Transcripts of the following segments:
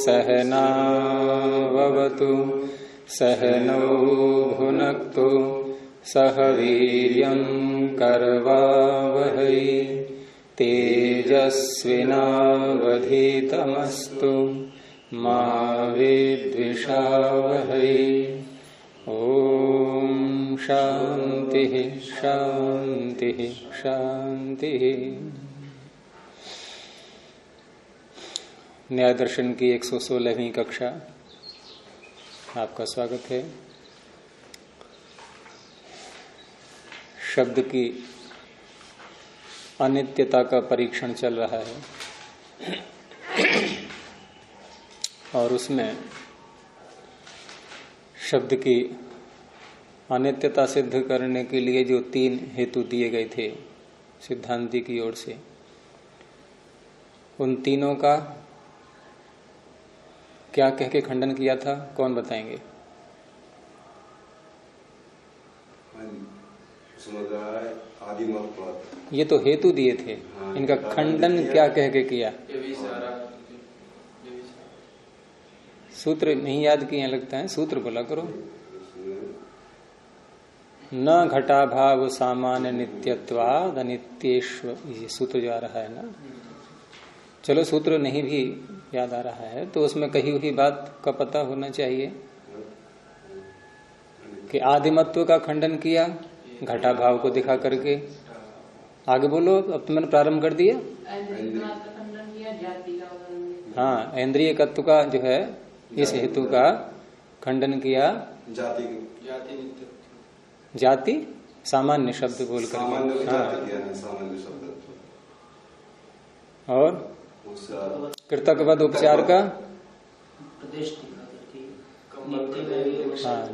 सहनावतु सहनौ भुनक्तु सह वीर्यं करवावहै तेजस्विनावधीतमस्तु मा विद्विषावहै। ओम शांति शांति शांति। न्याय दर्शन की 116वीं कक्षा, आपका स्वागत है। शब्द की अनित्यता का परीक्षण चल रहा है और उसमें शब्द की अनित्यता सिद्ध करने के लिए जो 3 हेतु दिए गए थे सिद्धांति की ओर से, उन तीनों का क्या कह के खंडन किया था, कौन बताएंगे? ये तो हेतु दिए थे, इनका खंडन क्या कह के किया? सूत्र नहीं याद किए लगता है, सूत्र बोला करो। न घटाभाव सामान्य नित्यत्वाद अनित्येश्व, ये सूत्र जो आ रहा है ना। चलो सूत्र नहीं भी याद आ रहा है तो उसमें कही हुई बात का पता होना चाहिए कि आदिमत्व का खंडन किया घटाभाव को दिखा करके। आगे बोलो, अब तो मैंने प्रारंभ कर दिया। हाँ, इंद्रिय तत्व का जो है इस हेतु का खंडन किया। जाति सामान्य शब्द बोल कर, और कृतकवद उपचार का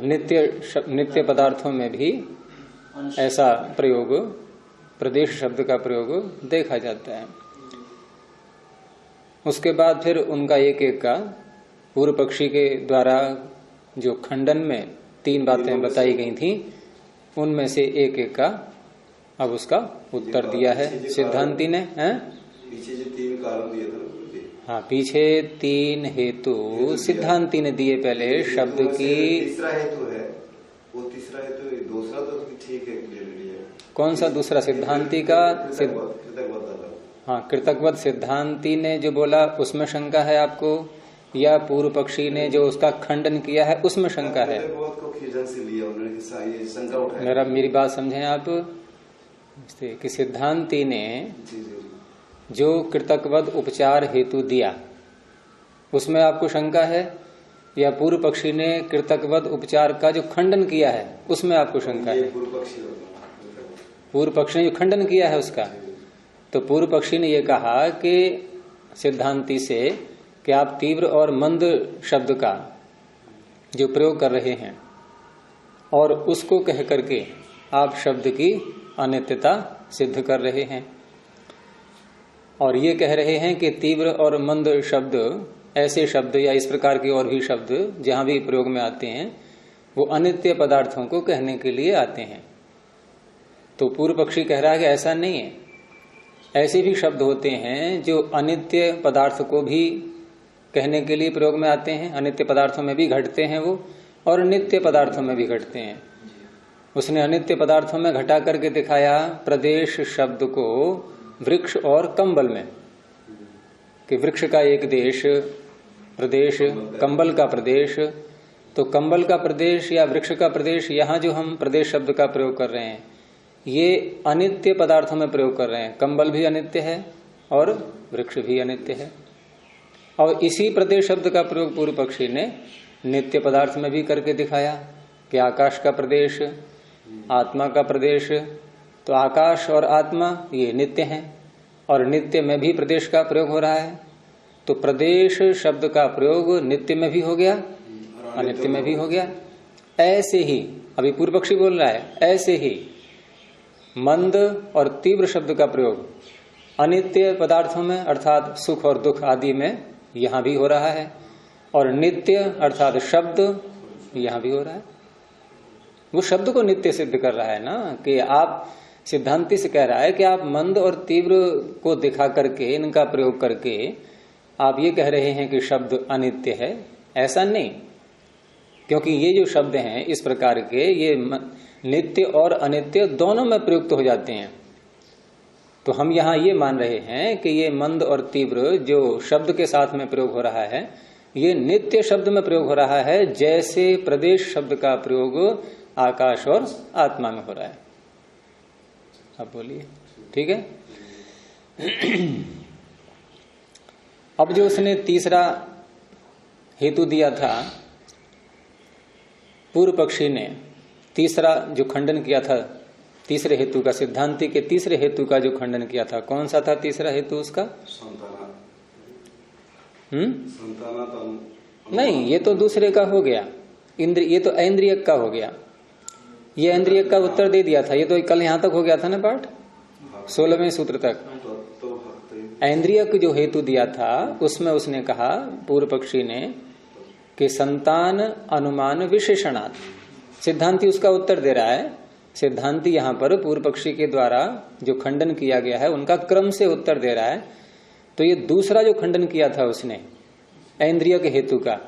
नित्य पदार्थों में भी ऐसा प्रयोग, प्रदेश शब्द का प्रयोग देखा जाता है। उसके बाद फिर उनका एक एक का पूर्व पक्षी के द्वारा जो खंडन में 3 बातें बताई गई थी, उनमें से एक एक का अब उसका उत्तर दिया है सिद्धांति ने। पीछे जो 3 कारण दिए थे, हाँ, पीछे 3 हेतु सिद्धांति ने दिए। पहले शब्द की तीसरा हेतु है, वो तीसरा हेतु, दूसरा तो ठीक है, कौन सा दूसरा? सिद्धांति का हाँ, कृतकवद सिद्धांति ने जो बोला उसमें शंका है आपको, या पूर्व पक्षी ने जो उसका खंडन किया है उसमें शंका है? मेरी बात समझें आप कि सिद्धांति ने जो कृतकवद उपचार हेतु दिया उसमें आपको शंका है, या पूर्व पक्षी ने कृतकवद उपचार का जो खंडन किया है उसमें आपको शंका है? पूर्व पक्षी ने जो खंडन किया है उसका, तो पूर्व पक्षी ने यह कहा कि सिद्धांति से कि आप तीव्र और मंद शब्द का जो प्रयोग कर रहे हैं और उसको कह करके आप शब्द की अनित्यता सिद्ध कर रहे हैं, और ये कह रहे हैं कि तीव्र और मंद शब्द, ऐसे शब्द या इस प्रकार के और भी शब्द जहां भी प्रयोग में आते हैं वो अनित्य पदार्थों को कहने के लिए आते हैं। तो पूर्व पक्षी कह रहा है कि ऐसा नहीं है, ऐसे भी शब्द होते हैं जो अनित्य पदार्थ को भी कहने के लिए प्रयोग में आते हैं, अनित्य पदार्थों में भी घटते हैं वो, और नित्य पदार्थों में भी घटते हैं। उसने अनित्य पदार्थों में घटा करके दिखाया प्रदेश शब्द को वृक्ष और कंबल में, कि वृक्ष का एक देश प्रदेश, कंबल का प्रदेश। तो कंबल का प्रदेश या वृक्ष का प्रदेश, यहाँ जो हम प्रदेश शब्द का प्रयोग कर रहे हैं ये अनित्य पदार्थों में प्रयोग कर रहे हैं। कंबल भी अनित्य है और वृक्ष भी अनित्य है, और इसी प्रदेश शब्द का प्रयोग पूर्व पक्षी ने नित्य पदार्थ में भी करके दिखाया कि आकाश का प्रदेश, आत्मा का प्रदेश। तो आकाश और आत्मा ये नित्य हैं, और नित्य में भी प्रदेश का प्रयोग हो रहा है। तो प्रदेश शब्द का प्रयोग नित्य में भी हो गया, अनित्य में भी हो गया। ऐसे ही अभी पूर्व पक्षी बोल रहा है, ऐसे ही मंद और तीव्र शब्द का प्रयोग अनित्य पदार्थों में अर्थात सुख और दुख आदि में यहां भी हो रहा है, और नित्य अर्थात शब्द यहां भी हो रहा है। वो शब्द को नित्य सिद्ध कर रहा है ना, कि आप सिद्धांति से कह रहा है कि आप मंद और तीव्र को दिखा करके, इनका प्रयोग करके आप ये कह रहे हैं कि शब्द अनित्य है, ऐसा नहीं, क्योंकि ये जो शब्द हैं इस प्रकार के ये नित्य और अनित्य दोनों में प्रयुक्त हो जाते हैं। तो हम यहां ये मान रहे हैं कि ये मंद और तीव्र जो शब्द के साथ में प्रयोग हो रहा है ये नित्य शब्द में प्रयोग हो रहा है, जैसे प्रदेश शब्द का प्रयोग आकाश और आत्मा में हो रहा है। अब बोलिए, ठीक है। अब जो उसने तीसरा हेतु दिया था, पूर्व पक्षी ने तीसरा जो खंडन किया था, तीसरे हेतु का, सिद्धांति के तीसरे हेतु का जो खंडन किया था, कौन सा था तीसरा हेतु उसका? नहीं, ये तो दूसरे का हो गया, ये तो ऐन्द्रियक का हो गया। ये ऐन्द्रियक का उत्तर दे दिया था, ये तो कल यहां तक हो गया था ना पाठ, 16वें सूत्र तक। ऐन्द्रियक जो हेतु दिया था उसमें उसने कहा, पूर्व पक्षी ने, कि संतान अनुमान विशेषणात्। सिद्धांति उसका उत्तर दे रहा है। सिद्धांति यहां पर पूर्व पक्षी के द्वारा जो खंडन किया गया है उनका क्रम से उत्तर दे रहा है। तो ये दूसरा जो खंडन किया था उसने ऐन्द्रियक हेतु का,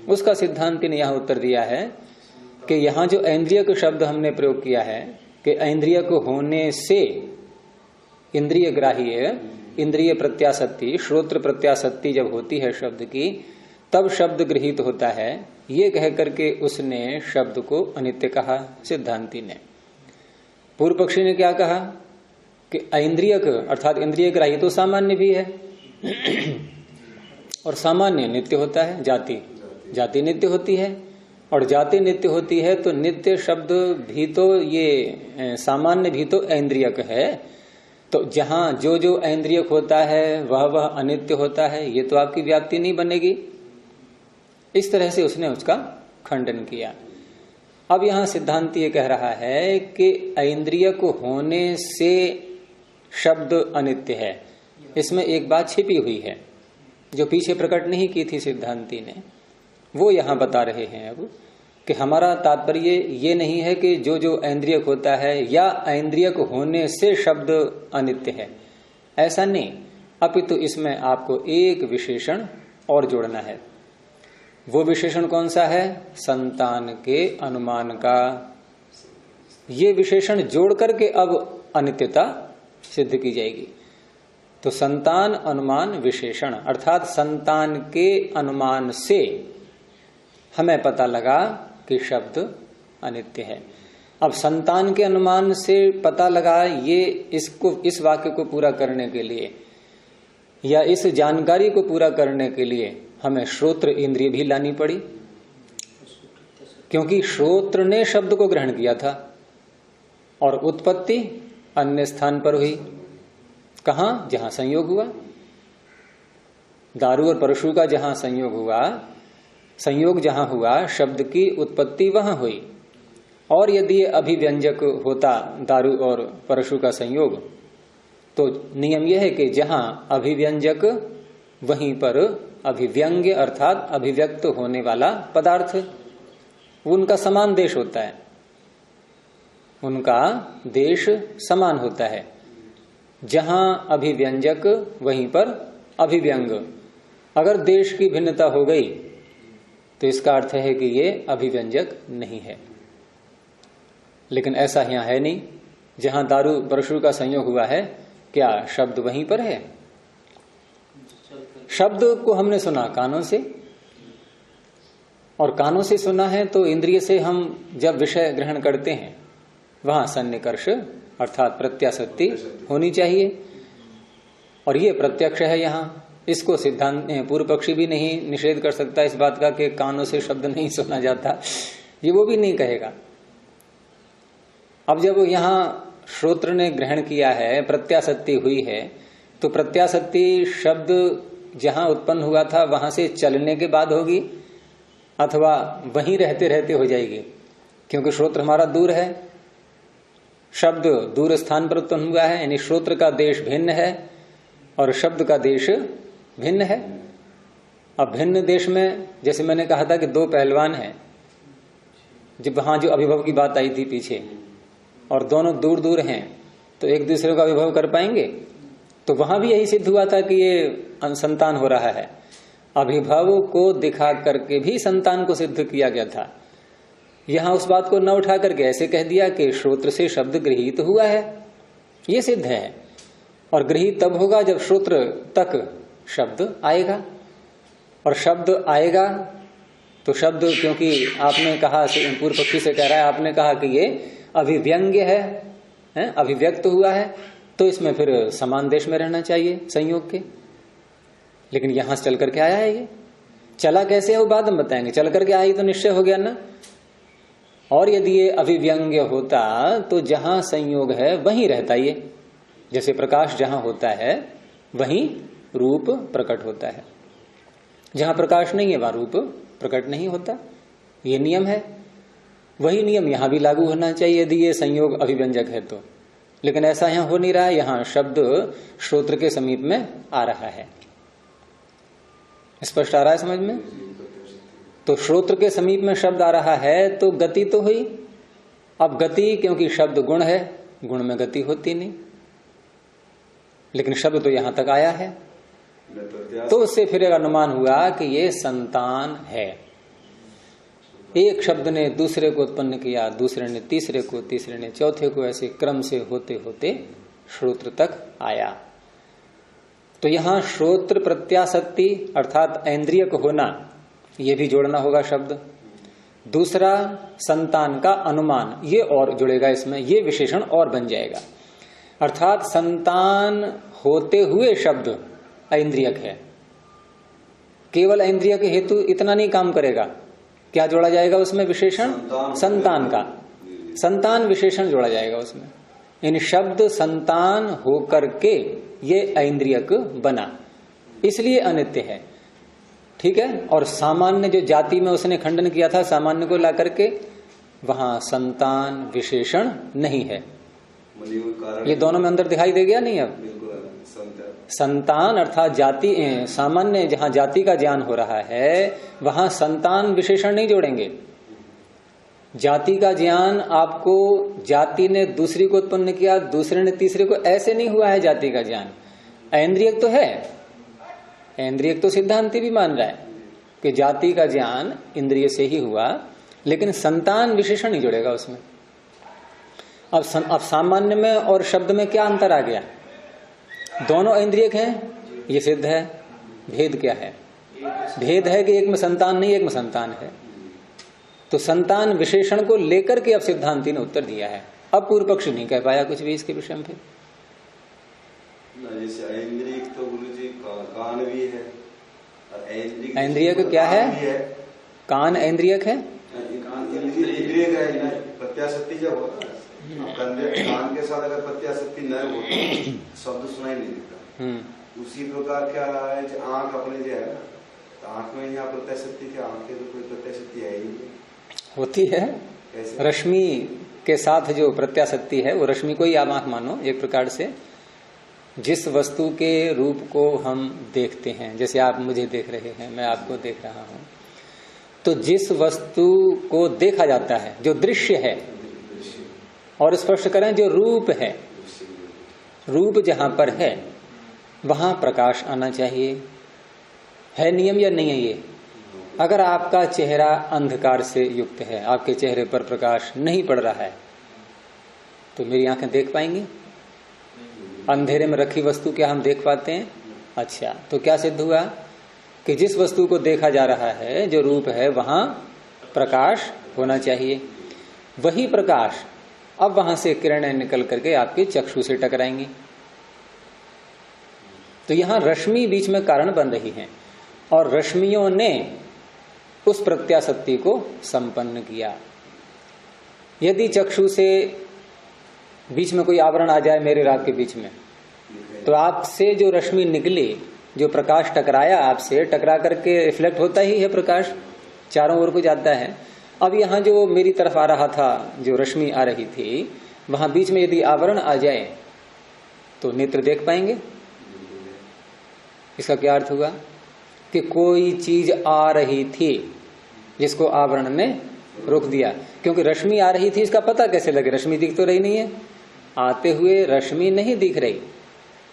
उसका सिद्धांति ने यहां उत्तर दिया है कि यहां जो ऐन्द्रियक शब्द हमने प्रयोग किया है कि ऐन्द्रियक होने से इंद्रिय ग्राह्य, इंद्रिय प्रत्याशक्ति, श्रोत्र प्रत्याशक्ति जब होती है शब्द की, तब शब्द गृहीत होता है, ये कह करके उसने शब्द को अनित्य कहा सिद्धांति ने। पूर्व पक्षी ने क्या कहा कि ऐन्द्रियक अर्थात इंद्रिय ग्राह्य तो सामान्य भी है और सामान्य नित्य होता है, जाति नित्य होती है, और जाति नित्य होती है तो नित्य शब्द भी तो ये सामान्य भी तो ऐन्द्रियक है। तो जहां जो जो ऐन्द्रियक होता है वह अनित्य होता है, ये तो आपकी व्याप्ति नहीं बनेगी। इस तरह से उसने उसका खंडन किया। अब यहां सिद्धांत ये कह रहा है कि ऐन्द्रियक होने से शब्द अनित्य है। इसमें एक बात छिपी हुई है जो पीछे प्रकट नहीं की थी सिद्धांति ने, वो यहां बता रहे हैं अब कि हमारा तात्पर्य ये नहीं है कि जो जो ऐन्द्रियक होता है या ऐन्द्रियक होने से शब्द अनित्य है, ऐसा नहीं, अपितु इसमें आपको एक विशेषण और जोड़ना है। वो विशेषण कौन सा है? संतान के अनुमान का। ये विशेषण जोड़ करके अब अनित्यता सिद्ध की जाएगी। तो संतान अनुमान विशेषण अर्थात संतान के अनुमान से हमें पता लगा कि शब्द अनित्य है। अब संतान के अनुमान से पता लगा, ये इस वाक्य को पूरा करने के लिए या इस जानकारी को पूरा करने के लिए हमें श्रोत्र इंद्रिय भी लानी पड़ी, क्योंकि श्रोत्र ने शब्द को ग्रहण किया था और उत्पत्ति अन्य स्थान पर हुई। कहां? जहां संयोग हुआ। दारू और परशु का जहां संयोग हुआ, संयोग जहां हुआ, शब्द की उत्पत्ति वहां हुई। और यदि अभिव्यंजक होता दारू और परशु का संयोग, तो नियम यह है कि जहां अभिव्यंजक वहीं पर अभिव्यंग्य अर्थात अभिव्यक्त होने वाला पदार्थ, उनका समान देश होता है, उनका देश समान होता है। जहां अभिव्यंजक वहीं पर अभिव्यंग। अगर देश की भिन्नता हो गई तो इसका अर्थ है कि ये अभिव्यंजक नहीं है। लेकिन ऐसा यहां है नहीं। जहां दारू परशु का संयोग हुआ है, क्या शब्द वहीं पर है? शब्द को हमने सुना कानों से, और कानों से सुना है तो इंद्रिय से हम जब विषय ग्रहण करते हैं वहां सन्निकर्ष अर्थात प्रत्याशक्ति होनी चाहिए, और ये प्रत्यक्ष है। यहां इसको सिद्धांत पूर्व पक्षी भी नहीं निषेध कर सकता इस बात का कि कानों से शब्द नहीं सुना जाता, ये वो भी नहीं कहेगा। अब जब यहां श्रोत्र ने ग्रहण किया है, प्रत्याशक्ति हुई है, तो प्रत्याशक्ति शब्द जहां उत्पन्न हुआ था वहां से चलने के बाद होगी अथवा वहीं रहते रहते हो जाएगी, क्योंकि श्रोत्र हमारा दूर है, शब्द दूर स्थान पर उत्पन्न हुआ है, यानी श्रोत्र का देश भिन्न है और शब्द का देश भिन्न है। अब भिन्न देश में, जैसे मैंने कहा था कि दो पहलवान हैं, जब वहां जो अभिभव की बात आई थी पीछे, और दोनों दूर दूर हैं, तो एक दूसरे का अभिभव कर पाएंगे? तो वहां भी यही सिद्ध हुआ था कि ये संतान हो रहा है। अभिभव को दिखा करके भी संतान को सिद्ध किया गया था। यहां उस बात को न उठा करके ऐसे कह दिया कि श्रोत्र से शब्द गृहीत हुआ है, ये सिद्ध है। और गृहीत तब होगा जब श्रोत्र तक शब्द आएगा, और शब्द आएगा तो शब्द, क्योंकि आपने कहा, पूर्व पक्षी से कह रहा है, आपने कहा कि ये अभिव्यंग्य है, अभिव्यक्त हुआ है, तो इसमें फिर समान देश में रहना चाहिए संयोग के। लेकिन यहां से चल करके आया है, ये चला कैसे है वो बाद में बताएंगे। चल करके आई तो निश्चय हो गया ना। और यदि ये अभिव्यंग्य होता तो जहां संयोग है वहीं रहता ये। जैसे प्रकाश जहां होता है वहीं रूप प्रकट होता है, जहां प्रकाश नहीं है वहां रूप प्रकट नहीं होता। ये नियम है। वही नियम यहां भी लागू होना चाहिए यदि ये संयोग अभिव्यंजक है तो। लेकिन ऐसा यहां हो नहीं रहा है। यहां शब्द श्रोत्र के समीप में आ रहा है। स्पष्ट आ रहा है समझ में? तो श्रोत्र के समीप में शब्द आ रहा है तो गति तो हुई। अब गति, क्योंकि शब्द गुण है, गुण में गति होती नहीं, लेकिन शब्द तो यहां तक आया है, तो उससे फिर अनुमान हुआ कि ये संतान है। एक शब्द ने दूसरे को उत्पन्न किया, दूसरे ने तीसरे को, तीसरे ने चौथे को, ऐसे क्रम से होते होते श्रोत्र तक आया। तो यहां श्रोत्र प्रत्यासक्ति अर्थात इंद्रिय को होना, ये भी जोड़ना होगा शब्द। दूसरा संतान का अनुमान, ये और जुड़ेगा इसमें, ये विशेषण और बन जाएगा। अर्थात संतान होते हुए शब्द ऐन्द्रियक है। केवल ऐन्द्रिय के हेतु इतना नहीं काम करेगा। क्या जोड़ा जाएगा उसमें विशेषण? संतान का, संतान विशेषण जोड़ा जाएगा उसमें। इन शब्द संतान होकर के ये ऐन्द्रियक बना, इसलिए अनित्य है। ठीक है। और सामान्य जो जाति में उसने खंडन किया था, सामान्य को ला करके, वहां संतान विशेषण नहीं है। ये दोनों में अंदर दिखाई दे गया नहीं? अब संतान अर्थात जाति, सामान्य जहां जाति का ज्ञान हो रहा है वहां संतान विशेषण नहीं जोड़ेंगे। जाति का ज्ञान आपको, जाति ने दूसरी को उत्पन्न किया, दूसरे ने तीसरे को, ऐसे नहीं हुआ है जाति का ज्ञान। ऐन्द्रियक तो है, ऐन्द्रियक तो सिद्धांति भी मान रहा है कि जाति का ज्ञान इंद्रिय से ही हुआ, लेकिन संतान विशेषण नहीं जोड़ेगा उसमें। अब सामान्य में और शब्द में क्या अंतर आ गया? दोनों इंद्रियक हैं, ये सिद्ध है। भेद क्या है? भेद है कि एक में संतान नहीं, एक में संतान है। तो संतान विशेषण को लेकर के अब सिद्धांति ने उत्तर दिया है। अब पूर्व पक्ष नहीं कह पाया कुछ भी इसके विषय में। फिर जैसे ऐन्द्रियक तो गुरुजी कान भी है, ऐन्द्रियक क्या है? कान ऐन्द्रियक है। इंद्रियक है, प्रत्याशक्ति जब होता है कान के साथ अगर प्रत्याशक्ति न हो शब्द सुनाई नहीं देता। उसी प्रकार क्या रहा है जो आंख अपने जो है ना, तो आंख में यहाँ प्रत्याशक्ति क्या? आंख के तो कोई प्रत्याशक्ति है ही नहीं। होती है रश्मि के साथ जो प्रत्याशक्ति है वो रश्मि को ही आप आंख मानो एक प्रकार से। जिस वस्तु के रूप को हम देखते हैं, जैसे आप मुझे देख रहे हैं, मैं आपको देख रहा हूं, तो जिस वस्तु को देखा जाता है, जो दृश्य है, और स्पष्ट करें जो रूप है, रूप जहां पर है वहां प्रकाश आना चाहिए। है नियम या नहीं है ये? अगर आपका चेहरा अंधकार से युक्त है, आपके चेहरे पर प्रकाश नहीं पड़ रहा है, तो मेरी आंखें देख पाएंगी? अंधेरे में रखी वस्तु क्या हम देख पाते हैं? अच्छा, तो क्या सिद्ध हुआ कि जिस वस्तु को देखा जा रहा है, जो रूप है, वहां प्रकाश होना चाहिए। वही प्रकाश अब वहां से किरणें निकल करके आपके चक्षु से टकराएंगी। तो यहां रश्मि बीच में कारण बन रही है, और रश्मियों ने उस प्रत्याशक्ति को संपन्न किया। यदि चक्षु से बीच में कोई आवरण आ जाए, मेरे रात के बीच में, तो आपसे जो रश्मि निकली, जो प्रकाश टकराया, आपसे टकरा करके रिफ्लेक्ट होता ही है, प्रकाश चारों ओर को जाता है। अब यहां जो मेरी तरफ आ रहा था, जो रश्मि आ रही थी, वहां बीच में यदि आवरण आ जाए तो नेत्र देख पाएंगे। इसका क्या अर्थ हुआ कि कोई चीज आ रही थी जिसको आवरण ने रोक दिया। क्योंकि रश्मि आ रही थी, इसका पता कैसे लगे? रश्मि दिख तो रही नहीं है, आते हुए रश्मि नहीं दिख रही,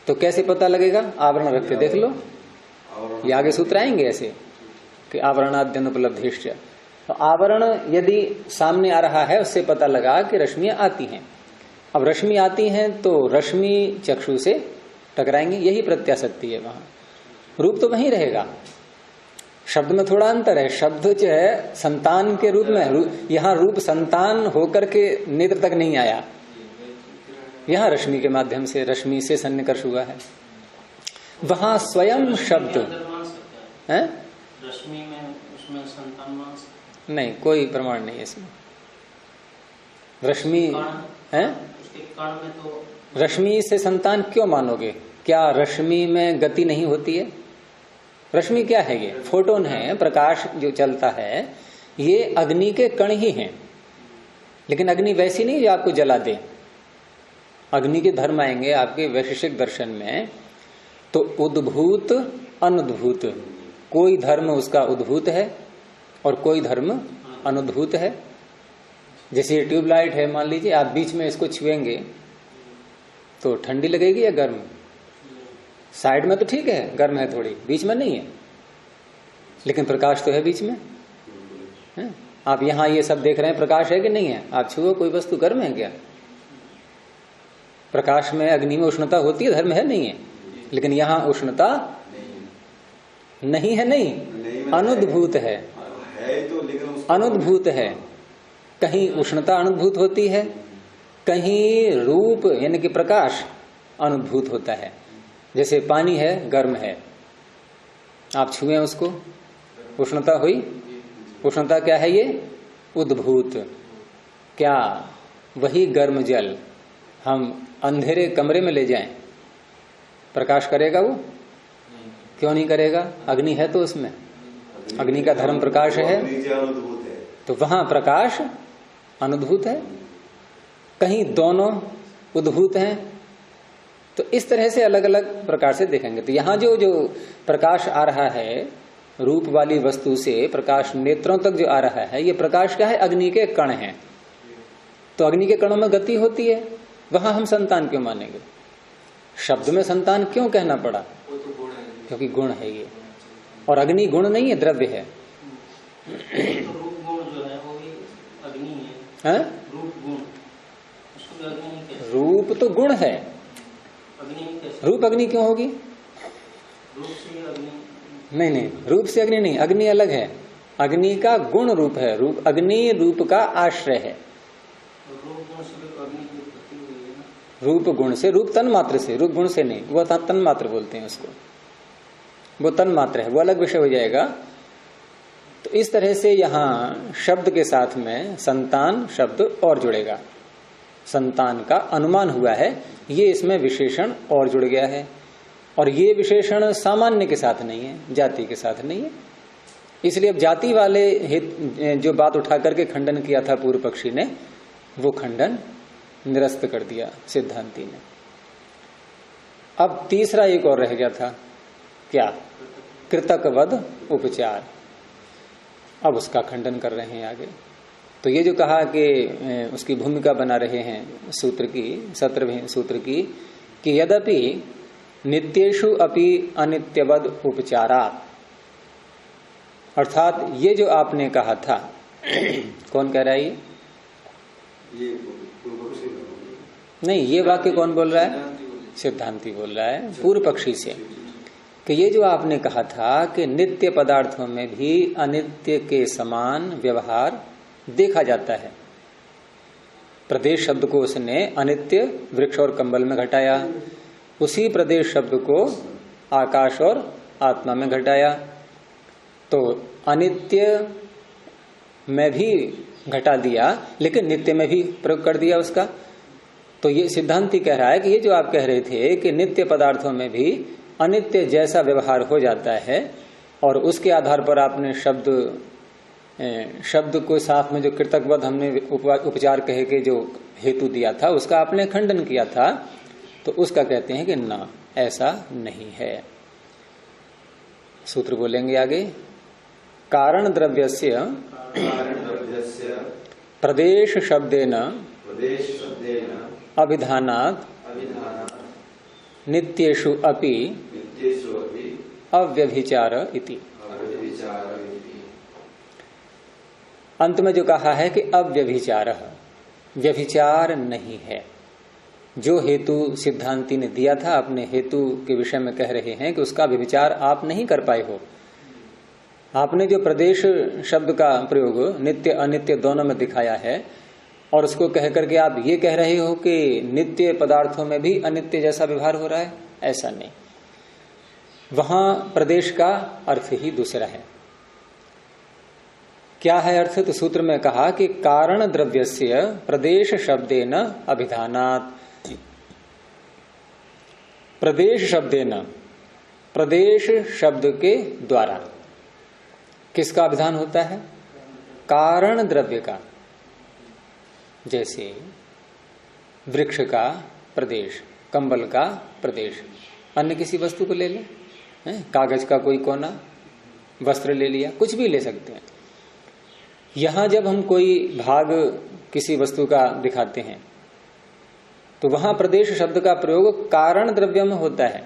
तो कैसे पता लगेगा? आवरण रख के देख लो, ये आगे सूत्र आएंगे ऐसे कि आवरणाद्यन उपलब्धिश्च। तो आवरण यदि सामने आ रहा है उससे पता लगा कि रश्मियां आती हैं। अब रश्मि आती हैं तो रश्मि चक्षु से टकराएंगे, यही प्रत्याशक्ति है। वहां रूप तो वहीं रहेगा, शब्द में थोड़ा अंतर है। शब्द जो है संतान के रूप में, यहाँ रूप संतान होकर के नेत्र तक नहीं आया, यहाँ रश्मि के माध्यम से, रश्मि से सन्निकर्ष हुआ है। वहां स्वयं शब्द है, रश्मि में उसमें संतान मांस नहीं, कोई प्रमाण नहीं है इसमें। रश्मि है, में तो रश्मि से संतान क्यों मानोगे? क्या रश्मि में गति नहीं होती है? रश्मि क्या है? ये फोटोन है, प्रकाश जो चलता है, ये अग्नि के कण ही हैं। लेकिन अग्नि वैसी नहीं जो आपको जला दे। अग्नि के धर्म आएंगे आपके वैशेषिक दर्शन में, तो उद्भूत अनुद्भूत, कोई धर्म उसका उद्भूत है और कोई धर्म अनुद्भूत है। जैसे ये ट्यूबलाइट है, मान लीजिए आप बीच में इसको छुएंगे तो ठंडी लगेगी या गर्म? साइड में तो ठीक है, गर्म है थोड़ी, बीच में नहीं है। लेकिन प्रकाश तो है बीच में है? आप यहां ये सब देख रहे हैं, प्रकाश है कि नहीं है? आप छुओ, कोई वस्तु गर्म है क्या? प्रकाश में, अग्नि में उष्णता होती है, धर्म है नहीं है? लेकिन यहां उष्णता नहीं है, नहीं, अनुद्भूत है, अनुद्भूत है। कहीं उष्णता अनुभूत होती है, कहीं रूप यानी कि प्रकाश अनुभूत होता है। जैसे पानी है, गर्म है, आप छुए उसको, उष्णता हुई। उष्णता क्या है? ये उद्भूत। क्या वही गर्म जल हम अंधेरे कमरे में ले जाएं, प्रकाश करेगा वो? क्यों नहीं करेगा? अग्नि है तो उसमें, अग्नि का धर्म प्रकाश है, तो वहां प्रकाश अनुभूत है। कहीं दोनों उद्भूत हैं। तो इस तरह से अलग अलग प्रकार से देखेंगे। तो यहां जो जो प्रकाश आ रहा है रूप वाली वस्तु से, प्रकाश नेत्रों तक जो आ रहा है, ये प्रकाश क्या है? अग्नि के कण हैं। तो अग्नि के कणों में गति होती है, वहां हम संतान क्यों मानेंगे? शब्द में संतान क्यों कहना पड़ा? क्योंकि गुण है ये, और अग्नि गुण नहीं है, द्रव्य है। रूप गुण जो है वो भी अग्नि है। रूप गुण, उसको अग्नि कैसे? रूप तो गुण है, अग्नि कैसे? रूप अग्नि क्यों होगी? रूप से अग्नि नहीं नहीं, रूप से अग्नि नहीं, अग्नि अलग है। अग्नि का गुण रूप है, रूप अग्नि रूप का आश्रय है। रूप गुण से अग्नि की उत्पत्ति हुई है ना? रूप गुण से, रूप तन मात्र से, रूप गुण से नहीं, वो तन मात्र बोलते हैं उसको, वो तन मात्र है, वो अलग विषय हो जाएगा। तो इस तरह से यहां शब्द के साथ में संतान शब्द और जुड़ेगा। संतान का अनुमान हुआ है, ये इसमें विशेषण और जुड़ गया है। और ये विशेषण सामान्य के साथ नहीं है, जाति के साथ नहीं है। इसलिए अब जाति वाले जो बात उठा करके खंडन किया था पूर्व पक्षी ने, वो खंडन निरस्त कर दिया सिद्धांती ने। अब तीसरा एक और रह गया था, क्या? कृतकवद उपचार। अब उसका खंडन कर रहे हैं आगे। तो ये जो कहा कि उसकी भूमिका बना रहे हैं सूत्र की, 17वें सूत्र की, कि यद्यपि नित्येषु अपि अनित्यवद उपचारा, अर्थात ये जो आपने कहा था, कौन कह रहा है ये? नहीं, ये वाक्य कौन बोल रहा है? सिद्धांती बोल रहा है पूर्व पक्षी से, कि ये जो आपने कहा था कि नित्य पदार्थों में भी अनित्य के समान व्यवहार देखा जाता है। प्रदेश शब्द को उसने अनित्य वृक्ष और कंबल में घटाया, उसी प्रदेश शब्द को आकाश और आत्मा में घटाया। तो अनित्य में भी घटा दिया, लेकिन नित्य में भी प्रयोग कर दिया उसका। तो ये सिद्धांती कह रहा है कि ये जो आप कह रहे थे कि नित्य पदार्थों में भी अनित्य जैसा व्यवहार हो जाता है, और उसके आधार पर आपने शब्द को साथ में जो कृतकवद हमने उपचार कहे के जो हेतु दिया था, उसका आपने खंडन किया था। तो उसका कहते हैं कि ना, ऐसा नहीं है। सूत्र बोलेंगे आगे, कारण द्रव्यस्य प्रदेश शब्देन अभिधानात् नित्येषु अपि अव्यभिचार इति। अंत में जो कहा है कि अव्यभिचार, व्यभिचार नहीं है। जो हेतु सिद्धांती ने दिया था अपने हेतु के विषय में कह रहे हैं कि उसका व्यभिचार आप नहीं कर पाए हो। आपने जो प्रदेश शब्द का प्रयोग नित्य अनित्य दोनों में दिखाया है और उसको कह करके आप ये कह रहे हो कि नित्य पदार्थों में भी अनित्य जैसा व्यवहार हो रहा है, ऐसा नहीं। वहां प्रदेश का अर्थ ही दूसरा है। क्या है अर्थ? तो सूत्र में कहा कि कारण द्रव्यस्य प्रदेश शब्देन अभिधानात्। प्रदेश शब्देन, प्रदेश शब्द के द्वारा किसका अभिधान होता है? कारण द्रव्य का। जैसे वृक्ष का प्रदेश, कंबल का प्रदेश, अन्य किसी वस्तु को ले लें, कागज का कोई कोना, वस्त्र ले लिया, कुछ भी ले सकते हैं। यहां जब हम कोई भाग किसी वस्तु का दिखाते हैं तो वहां प्रदेश शब्द का प्रयोग कारण द्रव्य में होता है।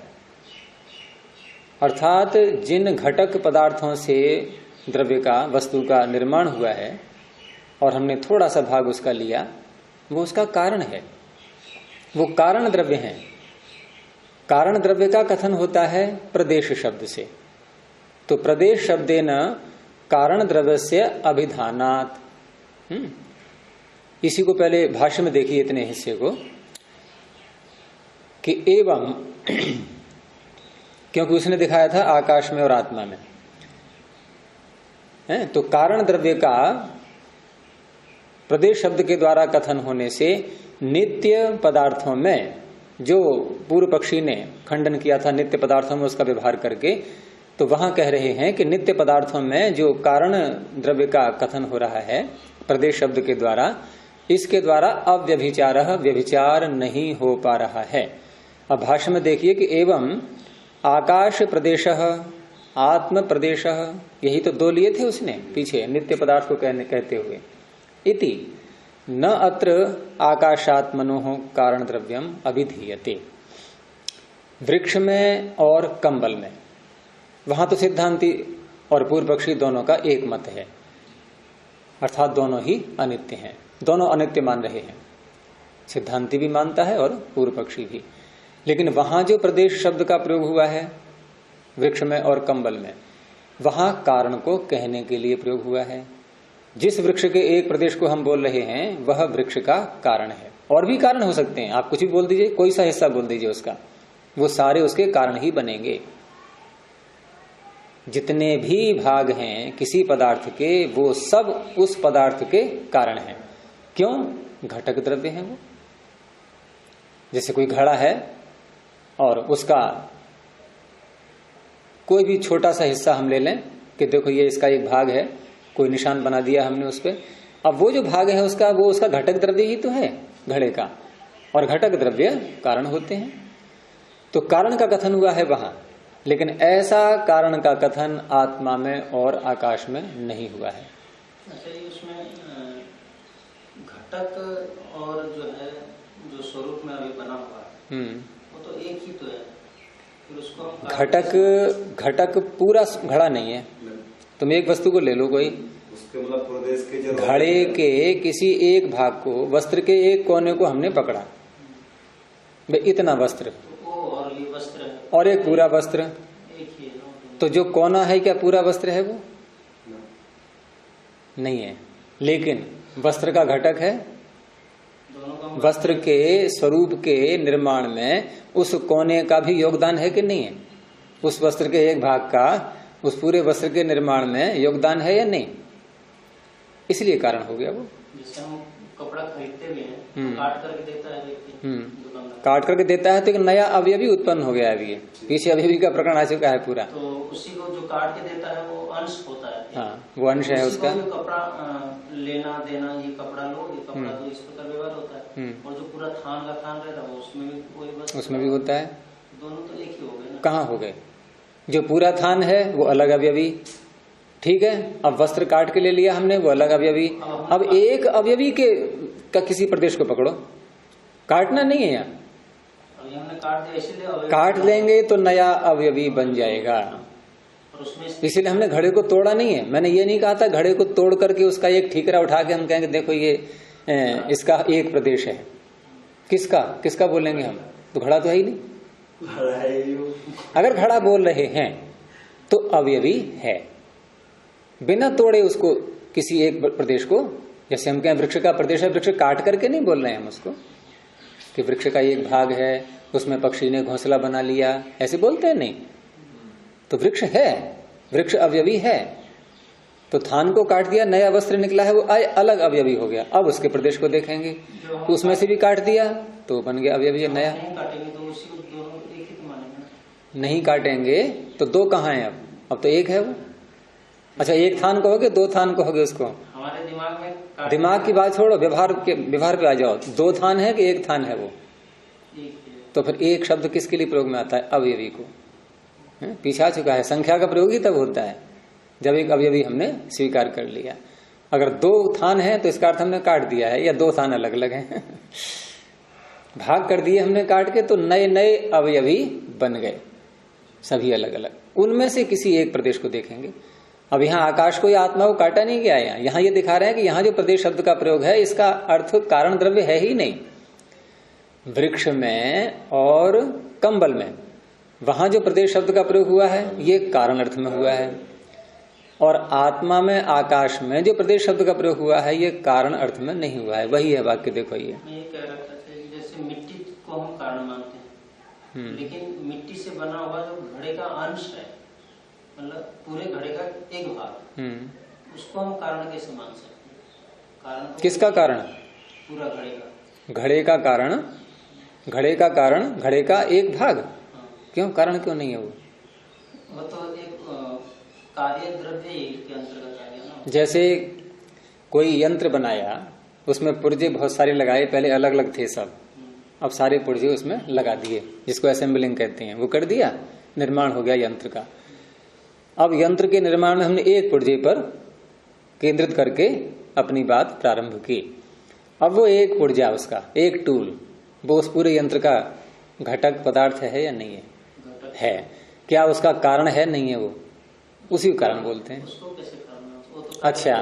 अर्थात जिन घटक पदार्थों से द्रव्य का, वस्तु का निर्माण हुआ है और हमने थोड़ा सा भाग उसका लिया, वो उसका कारण है, वो कारण द्रव्य है। कारण द्रव्य का कथन होता है प्रदेश शब्द से। तो प्रदेश शब्देन कारण द्रव्य से अभिधानात्। इसी को पहले भाष्य में देखिए, इतने हिस्से को, कि एवं, क्योंकि उसने दिखाया था आकाश में और आत्मा में है, तो कारण द्रव्य का प्रदेश शब्द के द्वारा कथन होने से नित्य पदार्थों में, जो पूर्व पक्षी ने खंडन किया था नित्य पदार्थों में उसका व्यवहार करके, तो वहां कह रहे हैं कि नित्य पदार्थों में जो कारण द्रव्य का कथन हो रहा है प्रदेश शब्द के द्वारा, इसके द्वारा अव्यभिचार, व्यभिचार नहीं हो पा रहा है। अब भाष्य में देखिए कि एवं आकाश प्रदेश, आत्म प्रदेश, यही तो दो लिए थे उसने पीछे नित्य पदार्थ को कहते हुए। इति न अत्र आकाशात्मनोः कारण द्रव्यम अभिधीयते। वृक्ष में और कंबल में, वहां तो सिद्धांती और पूर्व पक्षी दोनों का एक मत है, अर्थात दोनों ही अनित्य हैं, दोनों अनित्य मान रहे हैं। सिद्धांती भी मानता है और पूर्व पक्षी भी। लेकिन वहां जो प्रदेश शब्द का प्रयोग हुआ है वृक्ष में और कंबल में, वहां कारण को कहने के लिए प्रयोग हुआ है। जिस वृक्ष के एक प्रदेश को हम बोल रहे हैं वह वृक्ष का कारण है। और भी कारण हो सकते हैं, आप कुछ भी बोल दीजिए, कोई सा हिस्सा बोल दीजिए उसका, वो सारे उसके कारण ही बनेंगे। जितने भी भाग हैं किसी पदार्थ के, वो सब उस पदार्थ के कारण हैं। क्यों? घटक द्रव्य हैं वो। जैसे कोई घड़ा है और उसका कोई भी छोटा सा हिस्सा हम ले लें कि देखो ये इसका एक भाग है, कोई निशान बना दिया हमने उस पर। अब वो जो भाग है उसका, वो उसका घटक द्रव्य ही तो है घड़े का, और घटक द्रव्य कारण होते हैं। तो कारण का कथन हुआ है वहां, लेकिन ऐसा कारण का कथन आत्मा में और आकाश में नहीं हुआ है। अच्छा, उसमें घटक और जो है जो स्वरूप में अभी बना हुआ है वो तो एक ही तो है, फिर उसको हम घटक पूरा घड़ा नहीं है। तुम एक वस्तु को ले लो, कोई उसके मतलब प्रदेश के जो घड़े के किसी एक भाग को, वस्त्र के एक कोने को हमने पकड़ा, इतना वस्त्र और ये वस्त्र है और एक पूरा वस्त्र, एक ही है। तो जो कोना है क्या पूरा वस्त्र है? वो नहीं है, लेकिन वस्त्र का घटक है। वस्त्र के स्वरूप के निर्माण में उस कोने का भी योगदान है कि नहीं है? उस वस्त्र के एक भाग का उस पूरे वस्त्र के निर्माण में योगदान है या नहीं? इसलिए कारण हो गया वो। जैसे हम कपड़ा खरीदते भी हैं तो काट करके देता है व्यक्ति, काट करके देता है तो एक नया अवयवी उत्पन्न हो गया। अभी पीछे अवयवी का प्रकरण आ चुका है पूरा। तो उसी को जो काट के देता है वो अंश होता है। हाँ, वो अंश है उसका। कपड़ा लेना देना, ये कपड़ा लो, ये कपड़ा दो, इस प्रकार व्यवहार होता है। और जो पूरा थान का थान रहता है उसमें भी वही, उसमें भी होता है। दोनों तो एक ही हो गए ना। कहाँ हो गए? जो पूरा थान है वो अलग अवयवी, ठीक है। अब वस्त्र काट के ले लिया हमने, वो अलग अवयवी। अब एक अवयवी के का किसी प्रदेश को पकड़ो, काटना नहीं है यहाँ। हमने काट दिया इसीलिए काट लेंगे तो नया अवयवी बन जाएगा। इसीलिए हमने घड़े को तोड़ा नहीं है। मैंने ये नहीं कहा था घड़े को तोड़ करके उसका एक ठीकरा उठा के हम कहेंगे देखो ये इसका एक प्रदेश है। किसका बोलेंगे हम? तो घड़ा तो है ही नहीं। अगर घड़ा बोल रहे हैं तो अवयवी है, बिना तोड़े उसको किसी एक प्रदेश को। जैसे हम कहें वृक्ष का प्रदेश है, वृक्ष काट करके नहीं बोल रहे हैं हम उसको कि वृक्ष का एक भाग है उसमें पक्षी ने घोंसला बना लिया, ऐसे बोलते हैं नहीं। तो वृक्ष है, वृक्ष अवयवी है। तो थान को काट दिया, नया वस्त्र निकला है, वो अलग अवयवी हो गया। अब उसके प्रदेश को देखेंगे तो उसमें से भी काट दिया तो बन गया अवयवी नया। नहीं काटेंगे तो दो कहाँ है? अब तो एक है वो। अच्छा, एक थान कहोगे दो थान कहोगे उसको? हमारे दिमाग में दिमाग की बात छोड़ो, व्यवहार पे आ जाओ। दो थान है कि एक थान है वो? तो फिर एक शब्द किसके लिए प्रयोग में आता है? अवयवी को। पीछे आ चुका है। संख्या का प्रयोग ही तब होता है जब एक अवयवी हमने स्वीकार कर लिया। अगर दो थान है तो इसका अर्थ हमने काट दिया है, या दो थान अलग अलग हैं भाग कर दिए हमने काट के, तो नए नए अवयवी बन गए, सभी अलग अलग। उनमें से किसी एक प्रदेश को देखेंगे। अब यहाँ आकाश को या आत्मा को काटा नहीं गया है। यहाँ ये दिखा रहे हैं कि यहाँ जो प्रदेश शब्द का प्रयोग है इसका अर्थ कारण द्रव्य है ही नहीं। वृक्ष में और कंबल में वहां जो प्रदेश शब्द का प्रयोग हुआ है ये कारण अर्थ में हुआ है, और आत्मा में आकाश में जो प्रदेश शब्द का प्रयोग हुआ है ये कारण अर्थ में नहीं हुआ है। वही है वाक्य, देखो ये कह रहा था जैसे मिट्टी को हम कारण मानते हैं, लेकिन मिट्टी से बना हुआ जो घड़े का अंश है, मतलब पूरे घड़े का एक भाग, उसको हम कारण कैसे मान सकते हैं? कारण किसका कारण? पूरा घड़े का। घड़े का कारण, घड़े का कारण, घड़े का एक भाग। क्यों कारण क्यों नहीं है वो तो एक कार्य द्रव्य के अंतर्गत आ गया ना। जैसे कोई यंत्र बनाया, उसमें पुर्जे बहुत सारे लगाए, पहले अलग अलग थे सब, अब सारे पुर्जे उसमें लगा दिए, जिसको असेंबलिंग कहते हैं, वो कर दिया, निर्माण हो गया यंत्र का। अब यंत्र के निर्माण में हमने एक पुर्जे पर केंद्रित करके अपनी बात प्रारंभ की। अब वो एक पुर्जा, उसका एक टूल, वो उस पूरे यंत्र का घटक पदार्थ है या नहीं है? क्या उसका कारण है? नहीं है वो, उसी का कारण बोलते हैं। उसको कैसे कारण? तो अच्छा,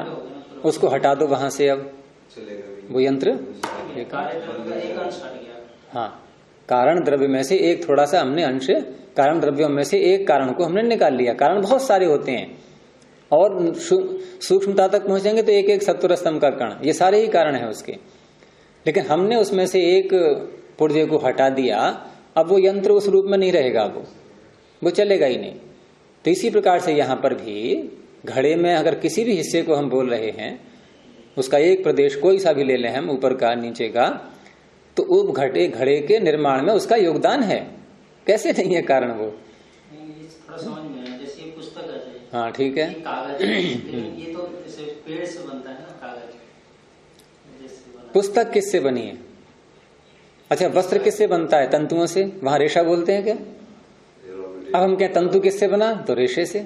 उसको हटा दो वहां से, अब वो यंत्र एक अंश हट गया। हाँ, कारण द्रव्य में से एक थोड़ा सा हमने अंश, कारण द्रव्यों में से एक कारण को हमने निकाल लिया। कारण बहुत सारे होते हैं और सूक्ष्मता तक पहुंचेंगे तो एक एक सत्वर स्तंभ का कण, ये सारे ही कारण है उसके। लेकिन हमने उसमें से एक पुर्जे को हटा दिया, अब वो यंत्र उस रूप में नहीं रहेगा, वो चलेगा ही नहीं। तो इसी प्रकार से यहाँ पर भी घड़े में अगर किसी भी हिस्से को हम बोल रहे हैं, उसका एक प्रदेश कोई सा भी ले लें हम, ऊपर का नीचे का, तो उप घड़े के निर्माण में उसका योगदान है। कैसे नहीं है कारण वो? थोड़ा समझ में आया, जैसे पुस्तक है। हाँ ठीक है, कागज, ये तो जैसे पेड़ से बनता है ना कागज। पुस्तक किससे बनी है? अच्छा, वस्त्र किससे बनता है? तंतुओं से। वहां रेशा बोलते हैं क्या? अब हम क्या तंतु किससे बना? तो रेशे से।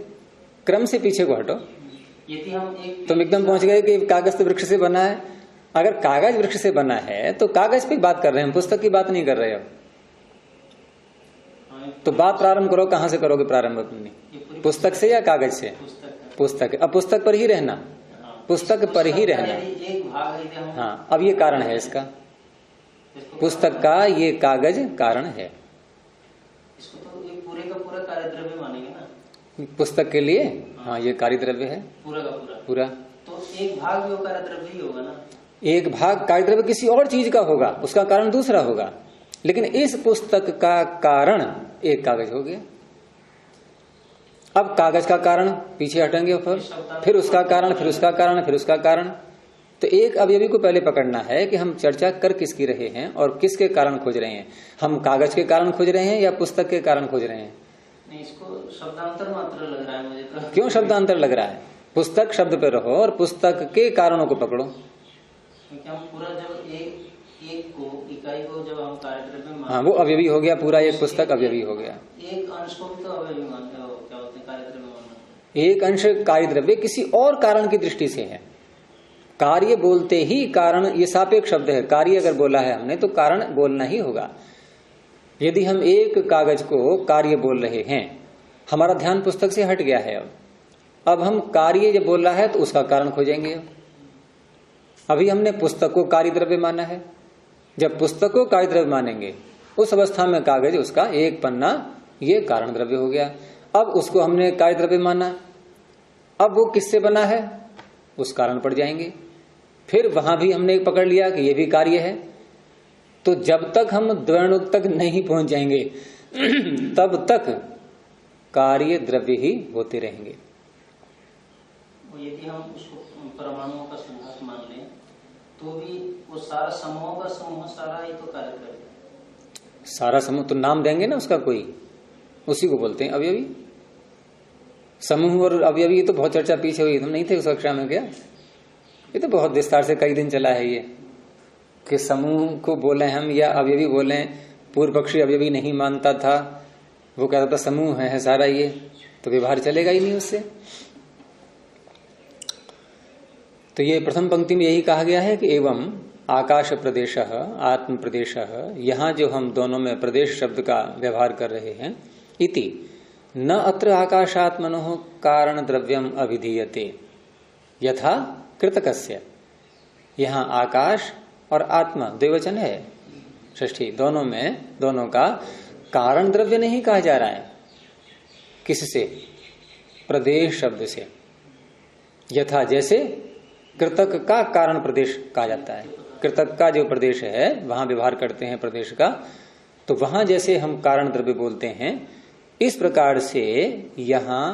क्रम से पीछे को हटो, यदि हम तुम एकदम पहुंच गए कि कागज तो वृक्ष से बना है। अगर कागज वृक्ष से बना है तो कागज पे बात कर रहे हैं, पुस्तक की बात नहीं कर रहे हो। तो बात प्रारंभ करो, कहां से करोगे प्रारंभ अपनी? पुस्तक से या कागज से? पुस्तक। अब पुस्तक पर ही रहना, पुस्तक पर ही रहना। हाँ, अब ये कारण है इसका, पुस्तक का ये कागज कारण है। इसको तो ये पूरे का पूरा कार्य द्रव्य मानेंगे ना पुस्तक के लिए। हाँ, ये कार्य द्रव्य है पूरा का पूरा। तो एक भाग भी कार्य द्रव्य ही होगा ना। एक भाग कार्य द्रव्य किसी और चीज का होगा, उसका कारण दूसरा होगा, लेकिन इस पुस्तक का कारण एक कागज हो गया। अब कागज का कारण पीछे हटेंगे, फिर उसका कारण, फिर उसका कारण, फिर उसका कारण। तो एक अवयवी को पहले पकड़ना है कि हम चर्चा कर किसकी रहे हैं और किसके कारण खोज रहे हैं। हम कागज के कारण खोज रहे हैं या पुस्तक के कारण खोज रहे हैं? नहीं, इसको शब्दांतर मात्र लग रहा है मुझे तो। क्यों शब्दांतर लग रहा है? पुस्तक शब्द पे रहो और पुस्तक के कारणों को पकड़ो। क्योंकि हम पूरा जब एक को इकाई को जब हम कार्यद्रव्य में, हाँ, वो अवयवी हो गया, पूरा एक पुस्तक अवयवी हो गया। एक अंश को भी तो अवयवी मानते हो, क्या होते हैं कार्यद्रव्य मानना। एक अंश कार्यद्रव्य किसी और कारण की दृष्टि से है। कार्य बोलते ही कारण, ये सापेक्ष शब्द है। कार्य अगर बोला है हमने तो कारण बोलना ही होगा। यदि हम एक कागज को कार्य बोल रहे हैं, हमारा ध्यान पुस्तक से हट गया है, अब हम कार्य जब बोल रहा है तो उसका कारण खोजेंगे। अभी हमने पुस्तक को कार्य द्रव्य माना है, जब पुस्तक को कार्य द्रव्य मानेंगे उस अवस्था में कागज उसका एक पन्ना ये कारण द्रव्य हो गया। अब उसको हमने कार्य द्रव्य माना, अब वो किससे बना है उस कारण पर जाएंगे। फिर वहां भी हमने पकड़ लिया कि ये भी कार्य है। तो जब तक हम द्वैण तक नहीं पहुंच जाएंगे तब तक कार्य द्रव्य ही होते रहेंगे। यदि हम उसको परमाणुओं का सिद्धांत मान लें तो भी वो सारा समूहों का समूह सारा ही तो कार्य करेगा। सारा समूह तो नाम देंगे ना उसका कोई, उसी को बोलते हैं अवयवी। समूह और अवयवी तो बहुत चर्चा पीछे हुई, तुम नहीं थे उस कक्षा में क्या? ये तो बहुत विस्तार से कई दिन चला है ये कि समूह को बोले हम या अवयवी बोले। पूर्व पक्षी अवयवी नहीं मानता था, वो कहता था समूह है सारा, ये तो व्यवहार चलेगा ही नहीं उससे। तो ये प्रथम पंक्ति में यही कहा गया है कि एवं आकाश प्रदेश आत्म प्रदेश, यहां जो हम दोनों में प्रदेश शब्द का व्यवहार कर रहे हैं, इति न अत्र आकाशात्मनो कारण द्रव्यम अभिधीयते यथा कृतकस्य। यहां आकाश और आत्मा द्विवचन है, षष्ठी, दोनों में दोनों का कारण द्रव्य नहीं कहा जा रहा है। किससे? प्रदेश शब्द से। यथा जैसे कृतक का कारण प्रदेश कहा जाता है, कृतक का जो प्रदेश है वहां व्यवहार करते हैं प्रदेश का, तो वहां जैसे हम कारण द्रव्य बोलते हैं, इस प्रकार से यहां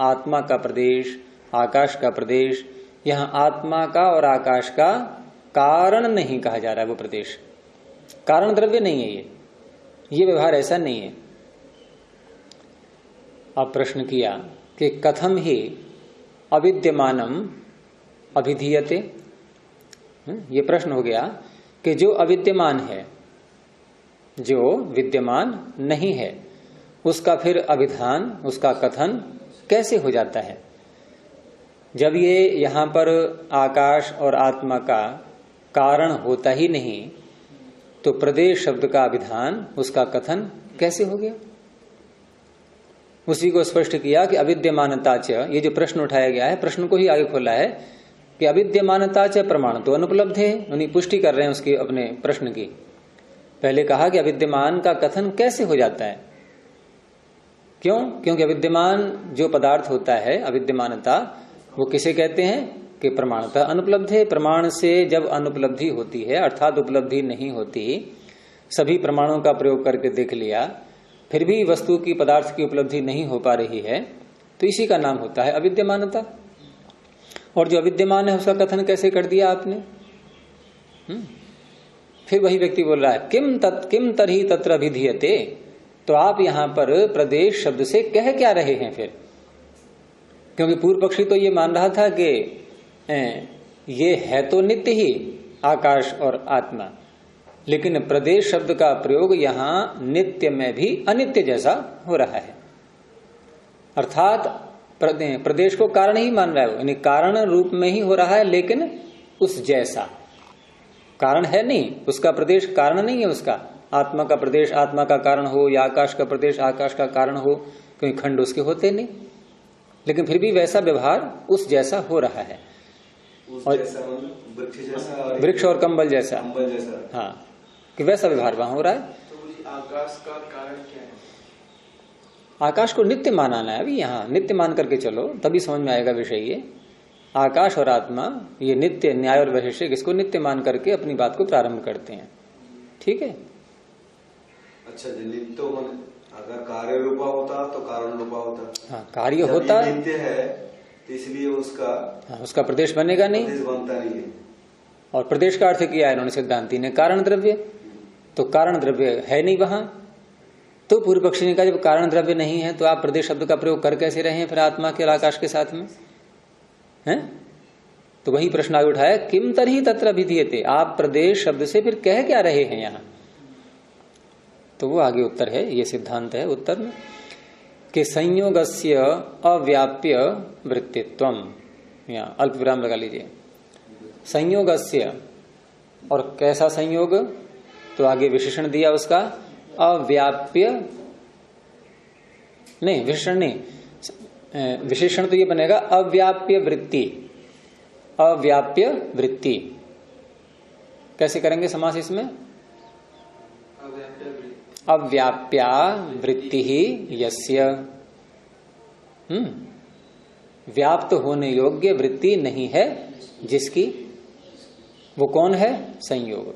आत्मा का प्रदेश, आकाश का प्रदेश, यहां आत्मा का और आकाश का कारण नहीं कहा जा रहा है। वो प्रदेश कारण द्रव्य नहीं है, ये व्यवहार ऐसा नहीं है। अब प्रश्न किया कि कथम ही अविद्यमानम अभिधीयते। ये प्रश्न हो गया कि जो अविद्यमान है, जो विद्यमान नहीं है, उसका फिर अभिधान, उसका कथन कैसे हो जाता है? जब ये यहां पर आकाश और आत्मा का कारण होता ही नहीं, तो प्रदेश शब्द का अभिधान, उसका कथन कैसे हो गया? उसी को स्पष्ट किया कि अविद्यमानता च, ये जो प्रश्न उठाया गया है, प्रश्न को ही आगे खोला है कि अविद्यमानता च प्रमाण तो अनुपलब्ध है। उन्हीं पुष्टि कर रहे हैं उसकी अपने प्रश्न की। पहले कहा कि अविद्यमान का कथन कैसे हो जाता है, क्यों? क्योंकि अविद्यमान जो पदार्थ होता है, अविद्यमानता, वो किसे कहते हैं कि प्रमाणता अनुपलब्ध है। प्रमाण से जब अनुपलब्धि होती है, अर्थात उपलब्धि नहीं होती, सभी प्रमाणों का प्रयोग करके देख लिया, फिर भी वस्तु की, पदार्थ की उपलब्धि नहीं हो पा रही है, तो इसी का नाम होता है अविद्यमानता। और जो अविद्यमान है उसका कथन कैसे कर दिया आपने? फिर वही व्यक्ति बोल रहा है किम तरही तत्र अभिधीयते। तो आप यहां पर प्रदेश शब्द से कह क्या रहे हैं फिर? क्योंकि पूर्व पक्षी तो ये मान रहा था कि ये है तो नित्य ही आकाश और आत्मा, लेकिन प्रदेश शब्द का प्रयोग यहां नित्य में भी अनित्य जैसा हो रहा है। अर्थात प्रदेश को कारण ही मान रहा है, यानी कारण रूप में ही हो रहा है, लेकिन उस जैसा कारण है नहीं, उसका प्रदेश कारण नहीं है। उसका आत्मा का प्रदेश आत्मा का कारण हो, या आकाश का प्रदेश आकाश का कारण हो, क्योंकि खंड उसके होते नहीं, लेकिन फिर भी वैसा व्यवहार उस जैसा हो रहा है। और वृक्ष और कंबल जैसा, हाँ, कि वैसा व्यवहार वहां हो रहा है। तो आकाश का कारण क्या है? आकाश को नित्य मानाना है। अभी यहाँ नित्य मान करके चलो, तभी समझ में आएगा विषय। ये आकाश और आत्मा, ये नित्य, न्याय और वैशेषिक, इसको नित्य मान करके अपनी बात को प्रारंभ करते हैं। ठीक है। अच्छा, नित्य अगर कार्य रूपा होता तो कारण रूपा होता। हाँ, कार्य होता, नित्य है तो इसलिए उसका, हाँ, उसका प्रदेश बनेगा नहीं, प्रदेश बनता नहीं है। और प्रदेश का अर्थ किया है इन्होंने सिद्धांति ने, कारण द्रव्य। तो कारण द्रव्य है नहीं वहां, तो पूर्व पक्षी ने कहा जब कारण द्रव्य नहीं है तो आप प्रदेश शब्द का प्रयोग कर कैसे रहे हैं फिर आत्मा के और आकाश के साथ में? हैं? तो वही प्रश्न आगे उठाया, किम तरही तत्र अभिधीयते। आप प्रदेश शब्द से फिर कह क्या रहे हैं यहां? तो वो आगे उत्तर है, ये सिद्धांत है उत्तर में कि संयोगस्य अव्याप्य वृत्तित्वम। यहाँ अल्प विराम लगा लीजिए। संयोगस्य, और कैसा संयोग? तो आगे विशेषण दिया उसका, अव्याप्य, नहीं विशेषण नहीं, विशेषण तो ये बनेगा अव्याप्य वृत्ति। अव्याप्य वृत्ति कैसे करेंगे समास इसमें? अव्याप्या वृत्ति ही यस्य, व्याप्त होने योग्य वृत्ति नहीं है जिसकी, वो कौन है? संयोग।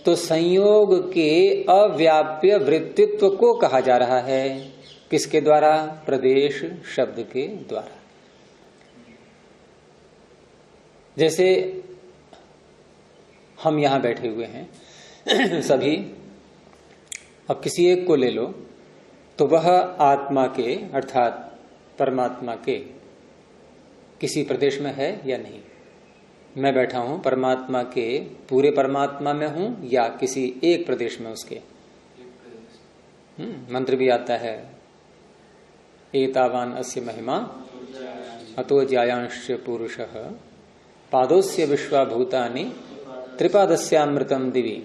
तो संयोग के अव्याप्य वृत्तित्व को कहा जा रहा है किसके द्वारा? प्रदेश शब्द के द्वारा। जैसे हम यहां बैठे हुए हैं सभी, अब किसी एक को ले लो तो वह आत्मा के अर्थात परमात्मा के किसी प्रदेश में है या नहीं? मैं बैठा हूं परमात्मा के पूरे परमात्मा में हूं या किसी एक प्रदेश में उसके? मंत्र भी आता है, एतावान अस्य महिमा अतो ज्यायांश पुरुषः पादोस्य विश्वाभूतानि त्रिपादस्यामृतम दिवी।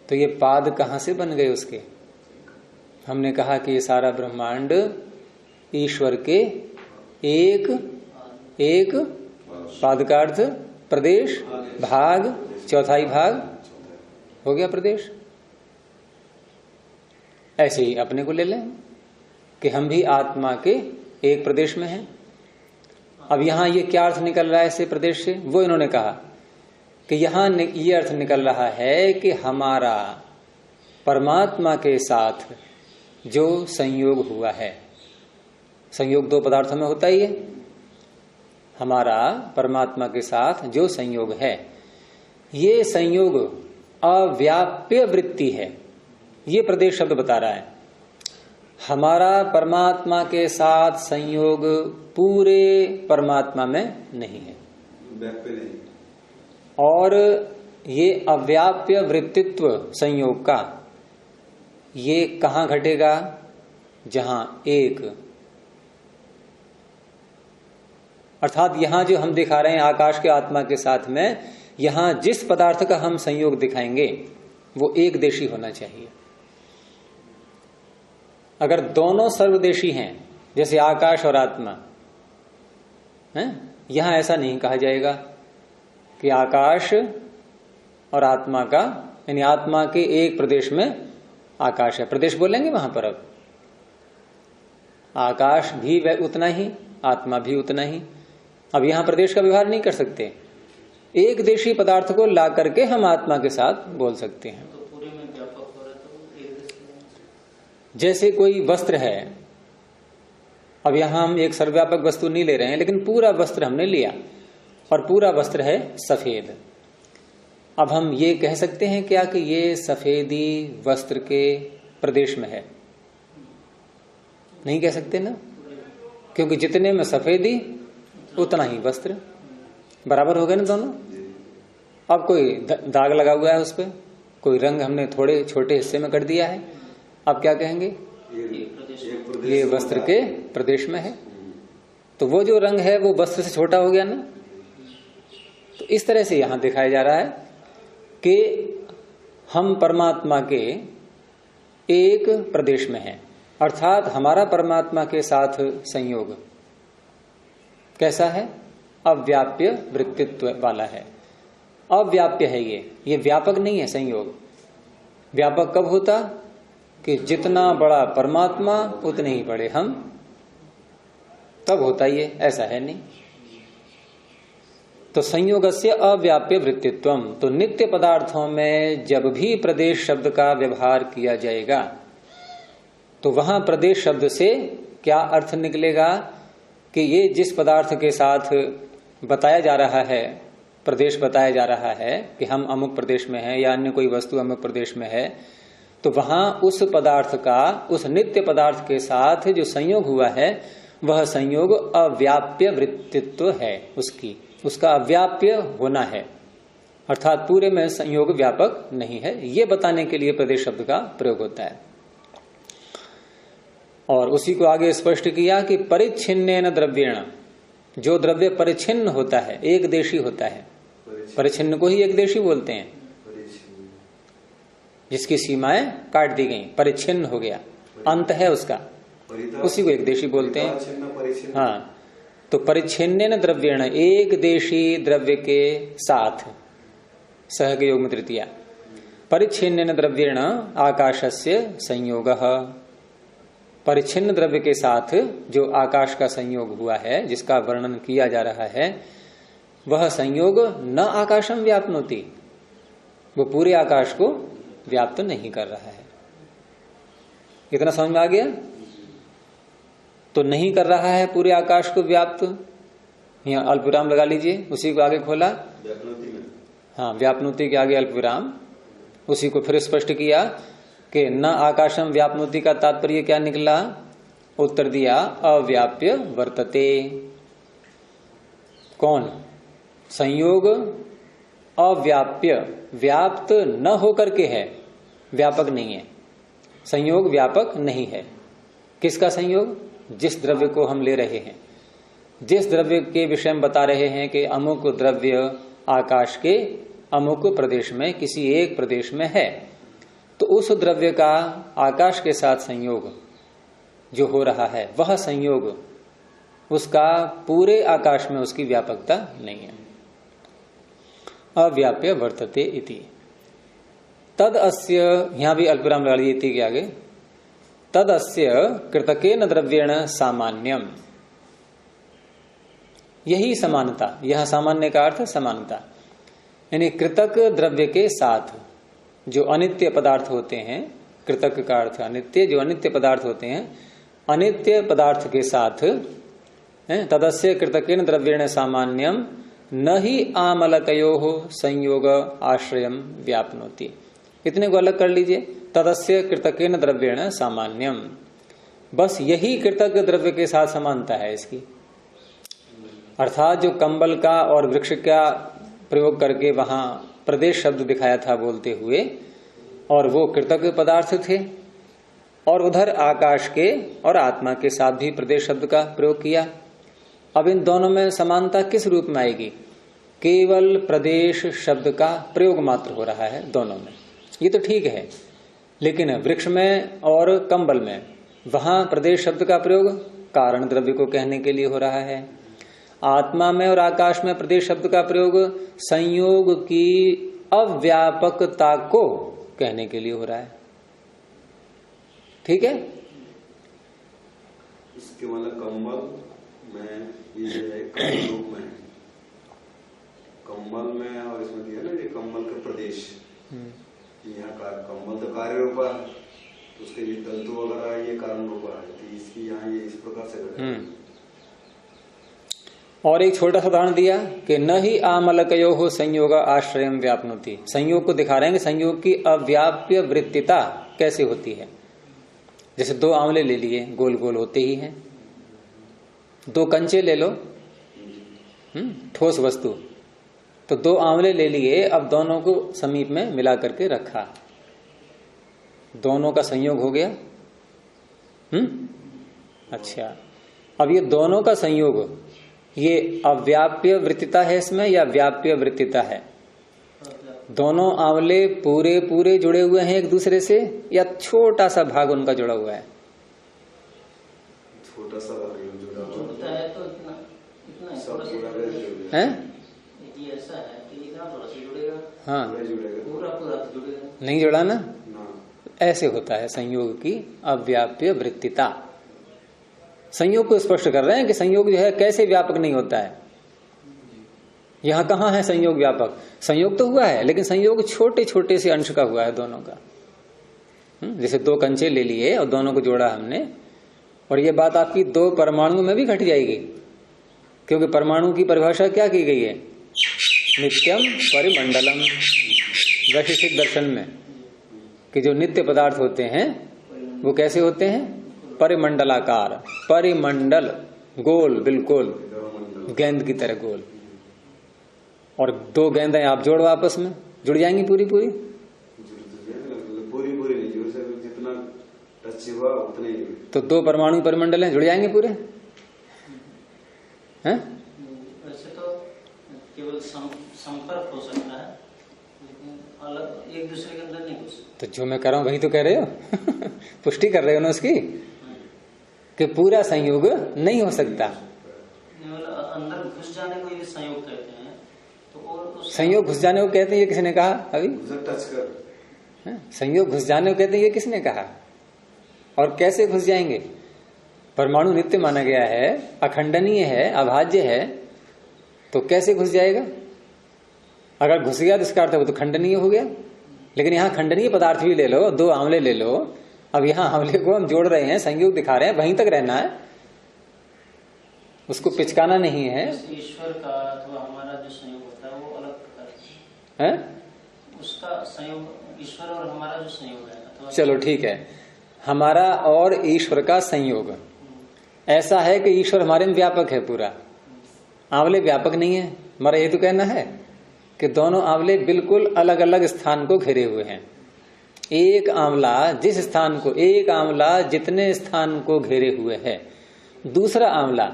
तो ये पाद कहां से बन गए उसके? हमने कहा कि ये सारा ब्रह्मांड ईश्वर के एक पाद का अर्थ प्रदेश, भाग, चौथाई भाग हो गया प्रदेश। ऐसे ही अपने को ले लें कि हम भी आत्मा के एक प्रदेश में हैं। अब यहां ये क्या अर्थ निकल रहा है इससे प्रदेश से? वो इन्होंने कहा कि यहां ये अर्थ निकल रहा है कि हमारा परमात्मा के साथ जो संयोग हुआ है, संयोग दो पदार्थों में होता ही है, हमारा परमात्मा के साथ जो संयोग है, ये संयोग अव्याप्य वृत्ति है। ये प्रदेश शब्द बता रहा है हमारा परमात्मा के साथ संयोग पूरे परमात्मा में नहीं है, व्याप्य नहीं। और ये अव्याप्य वृत्तित्व संयोग का ये कहां घटेगा? जहां एक, अर्थात यहां जो हम दिखा रहे हैं आकाश के आत्मा के साथ में, यहां जिस पदार्थ का हम संयोग दिखाएंगे वो एक देशी होना चाहिए। अगर दोनों सर्वदेशी हैं जैसे आकाश और आत्मा हैं, यहां ऐसा नहीं कहा जाएगा कि आकाश और आत्मा का, यानी आत्मा के एक प्रदेश में आकाश है, प्रदेश बोलेंगे वहां पर। अब आकाश भी उतना ही, आत्मा भी उतना ही। अब यहां प्रदेश का व्यवहार नहीं कर सकते, एक देशी पदार्थ को ला करके हम आत्मा के साथ बोल सकते हैं। तो पूरे में व्यापक हो रहा है तो एक देश में। जैसे कोई वस्त्र है, अब यहां हम एक सर्वव्यापक वस्तु नहीं ले रहे हैं, लेकिन पूरा वस्त्र हमने लिया और पूरा वस्त्र है सफेद। अब हम ये कह सकते हैं क्या कि ये सफेदी वस्त्र के प्रदेश में है? नहीं कह सकते ना, क्योंकि जितने में सफेदी उतना ही वस्त्र, बराबर हो गए ना दोनों। अब कोई दाग लगा हुआ है उस पर, कोई रंग हमने थोड़े छोटे हिस्से में कर दिया है, अब क्या कहेंगे? ये वस्त्र के प्रदेश में है। तो वो जो रंग है वो वस्त्र से छोटा हो गया ना। तो इस तरह से यहां दिखाया जा रहा है कि हम परमात्मा के एक प्रदेश में हैं, अर्थात हमारा परमात्मा के साथ संयोग कैसा है? अव्याप्य वृत्तित्व वाला है। अव्याप्य है ये व्यापक नहीं है संयोग। व्यापक कब होता? कि जितना बड़ा परमात्मा उतने ही बड़े हम, तब होता ये, ऐसा है नहीं। तो संयोगस्य अव्याप्य वृत्तित्वम, तो नित्य पदार्थों में जब भी प्रदेश शब्द का व्यवहार किया जाएगा तो वहां प्रदेश शब्द से क्या अर्थ निकलेगा कि ये जिस पदार्थ के साथ बताया जा रहा है, प्रदेश बताया जा रहा है कि हम अमुक प्रदेश में हैं या अन्य कोई वस्तु अमुक प्रदेश में है, तो वहां उस पदार्थ का, उस नित्य पदार्थ के साथ जो संयोग हुआ है वह संयोग अव्याप्य वृत्तित्व है, उसका अव्याप्य होना है, अर्थात पूरे में संयोग व्यापक नहीं है। ये बताने के लिए प्रदेश शब्द का प्रयोग होता है। और उसी को आगे स्पष्ट किया कि परिच्छिन्नेन द्रव्येण, जो द्रव्य परिच्छिन्न होता है, एक देशी होता है, परिच्छिन्न को ही एक देशी बोलते हैं। जिसकी सीमाएं काट दी गई, परिच्छिन्न हो गया, अंत है उसका, उसी को एक देशी बोलते हैं। हाँ, तो परिच्छिन्न द्रव्येण, एक देशी द्रव्य के साथ, सह के योग में तृतीया, परिच्छिन्न द्रव्येण आकाशस्य संयोगः, परिच्छिन्न द्रव्य के साथ जो आकाश का संयोग हुआ है, जिसका वर्णन किया जा रहा है, वह संयोग न आकाशम व्याप्नोति, वो पूरे आकाश को व्याप्त नहीं कर रहा है। इतना समझ में आ गया? तो नहीं कर रहा है पूरे आकाश को व्याप्त, यहाँ अल्पविराम लगा लीजिए, उसी को आगे खोला, हाँ, व्याप्नोति के आगे अल्पविराम, उसी को फिर स्पष्ट किया कि न आकाशम व्याप्नोति का तात्पर्य क्या निकला? उत्तर दिया अव्याप्य वर्तते। कौन? संयोग अव्याप्य, व्याप्त न होकर के है, व्यापक नहीं है। संयोग व्यापक नहीं है। किसका संयोग? जिस द्रव्य को हम ले रहे हैं, जिस द्रव्य के विषय में बता रहे हैं कि अमुक द्रव्य आकाश के अमुक प्रदेश में, किसी एक प्रदेश में है, तो उस द्रव्य का आकाश के साथ संयोग जो हो रहा है, वह संयोग उसका पूरे आकाश में उसकी व्यापकता नहीं है। अव्याप्य वर्तते इति। तद अस्य, यहां भी अल्पविराम लगा लीजिए इति के आगे, तद अस्य कृतकेन द्रव्येण सामान्यम, यही समानता, यह सामान्य का अर्थ समानता, यानी कृतक द्रव्य के साथ जो अनित्य पदार्थ होते हैं, कृतक का अर्थ अनित्य, जो अनित्य पदार्थ होते हैं, अनित्य पदार्थ के साथ तदस्य कृतकेन द्रव्येण सामान्यम न ही आमलकयोः संयोग आश्रयम व्याप्नोति। इतने को अलग कर लीजिए, तदस्य कृतकेन द्रव्येण सामान्यम, बस यही कृतक द्रव्य के साथ समानता है इसकी। अर्थात जो कंबल का और वृक्ष का प्रयोग करके वहां प्रदेश शब्द दिखाया था बोलते हुए, और वो कृतक पदार्थ थे, और उधर आकाश के और आत्मा के साथ भी प्रदेश शब्द का प्रयोग किया। अब इन दोनों में समानता किस रूप में आएगी? केवल प्रदेश शब्द का प्रयोग मात्र हो रहा है दोनों में, ये तो ठीक है, लेकिन वृक्ष में और कंबल में वहां प्रदेश शब्द का प्रयोग कारण द्रव्य को कहने के लिए हो रहा है। आत्मा में और आकाश में प्रदेश शब्द का प्रयोग संयोग की अव्यापकता को कहने के लिए हो रहा है। ठीक है? इसके मतलब कंबल में ये है, रूप में कंबल में, और इसमें दिया ना ये कंबल का प्रदेश, यहाँ का कंबल तो कार्य रूप है, तो उसके ये तंतु वगैरह ये कारण रूप है, तो इसकी यहाँ ये इस प्रकार से। और एक छोटा सा उदाहरण दिया कि न ही आमलकयोः संयोग आश्रयम व्याप्नोति, संयोग को दिखा रहे हैं कि संयोग की अव्याप्य वृत्तिता कैसे होती है। जैसे दो आंवले ले लिए, गोल गोल होते ही हैं, दो कंचे ले लो, ठोस वस्तु, तो दो आंवले ले लिए, अब दोनों को समीप में मिला करके रखा, दोनों का संयोग हो गया। अच्छा, अब ये दोनों का संयोग, ये अव्याप्य वृत्तिता है इसमें या व्याप्य वृत्तिता है? दोनों आंवले पूरे पूरे जुड़े हुए हैं एक दूसरे से, या छोटा सा भाग उनका जुड़ा हुआ है? छोटा सा भाग जुड़ा जुड़ता है तो इतना सब जुड़ा है, ये ऐसा है कि इतना थोड़ा सा जुड़ेगा, हाँ, जुड़ेगा, पूरा तो जुड़ेगा नहीं जुड़ा ना। ऐसे होता है संयोग की अव्याप्य वृत्तिता। संयोग को स्पष्ट कर रहे हैं कि संयोग जो है कैसे व्यापक नहीं होता है। यहां कहां है संयोग व्यापक? संयोग तो हुआ है, लेकिन संयोग छोटे छोटे से अंश का हुआ है दोनों का। जैसे दो कंचे ले लिए और दोनों को जोड़ा हमने, और ये बात आपकी दो परमाणुओं में भी घट जाएगी, क्योंकि परमाणु की परिभाषा क्या की गई है? नित्यम परिमंडलम। वैशेषिक दर्शन में कि जो नित्य पदार्थ होते हैं वो कैसे होते हैं? परिमंडलाकार, परिमंडल, गोल, बिल्कुल गेंद की तरह गोल। और दो गेंदें आप जोड़ो आपस में, जुड़ जाएंगी पूरी पूरी? पूरी पूरी नहीं जुड़ सकती, जितना टच हुआ उतना ही। तो दो परमाणु परिमंडल हैं, जुड़ जाएंगे पूरे हैं? वैसे तो केवल संपर्क हो सकता है, लेकिन अलग एक दूसरे के अंदर नहीं घुस। तो जो मैं कर रहा हूं वही तो कह रहे हो पुष्टि कर रहे हो ना उसकी कि पूरा संयोग नहीं हो सकता। मतलब अंदर घुस जाने को ये संयोग कहते हैं। तो और संयोग घुस जाने को कहते हैं, ये किसने कहा अभी? टच कर संयोग घुस जाने को कहते हैं, ये किसने कहा? और कैसे घुस जाएंगे? परमाणु नित्य माना गया है, अखंडनीय है, अभाज्य है, तो कैसे घुस जाएगा? अगर घुस गया तो इसका अर्थ वो तो खंडनीय हो गया। लेकिन यहाँ खंडनीय पदार्थ भी ले लो, 2 आंवले ले लो, अब यहाँ आंवले को हम जोड़ रहे हैं, संयोग दिखा रहे हैं, वहीं तक रहना है, उसको पिचकाना नहीं है। ईश्वर का अथवा हमारा जो संयोग होता है वो अलग प्रकार है, उसका संयोग ईश्वर और हमारा जो संयोग है अथवा चलो ठीक है, हमारा और ईश्वर का संयोग ऐसा है कि ईश्वर हमारे में व्यापक है पूरा, आंवले व्यापक नहीं है। हमारा ये तो कहना है कि दोनों आंवले बिल्कुल अलग अलग स्थान को घेरे हुए हैं। एक आंवला जिस स्थान को, एक आंवला जितने स्थान को घेरे हुए है, दूसरा आंवला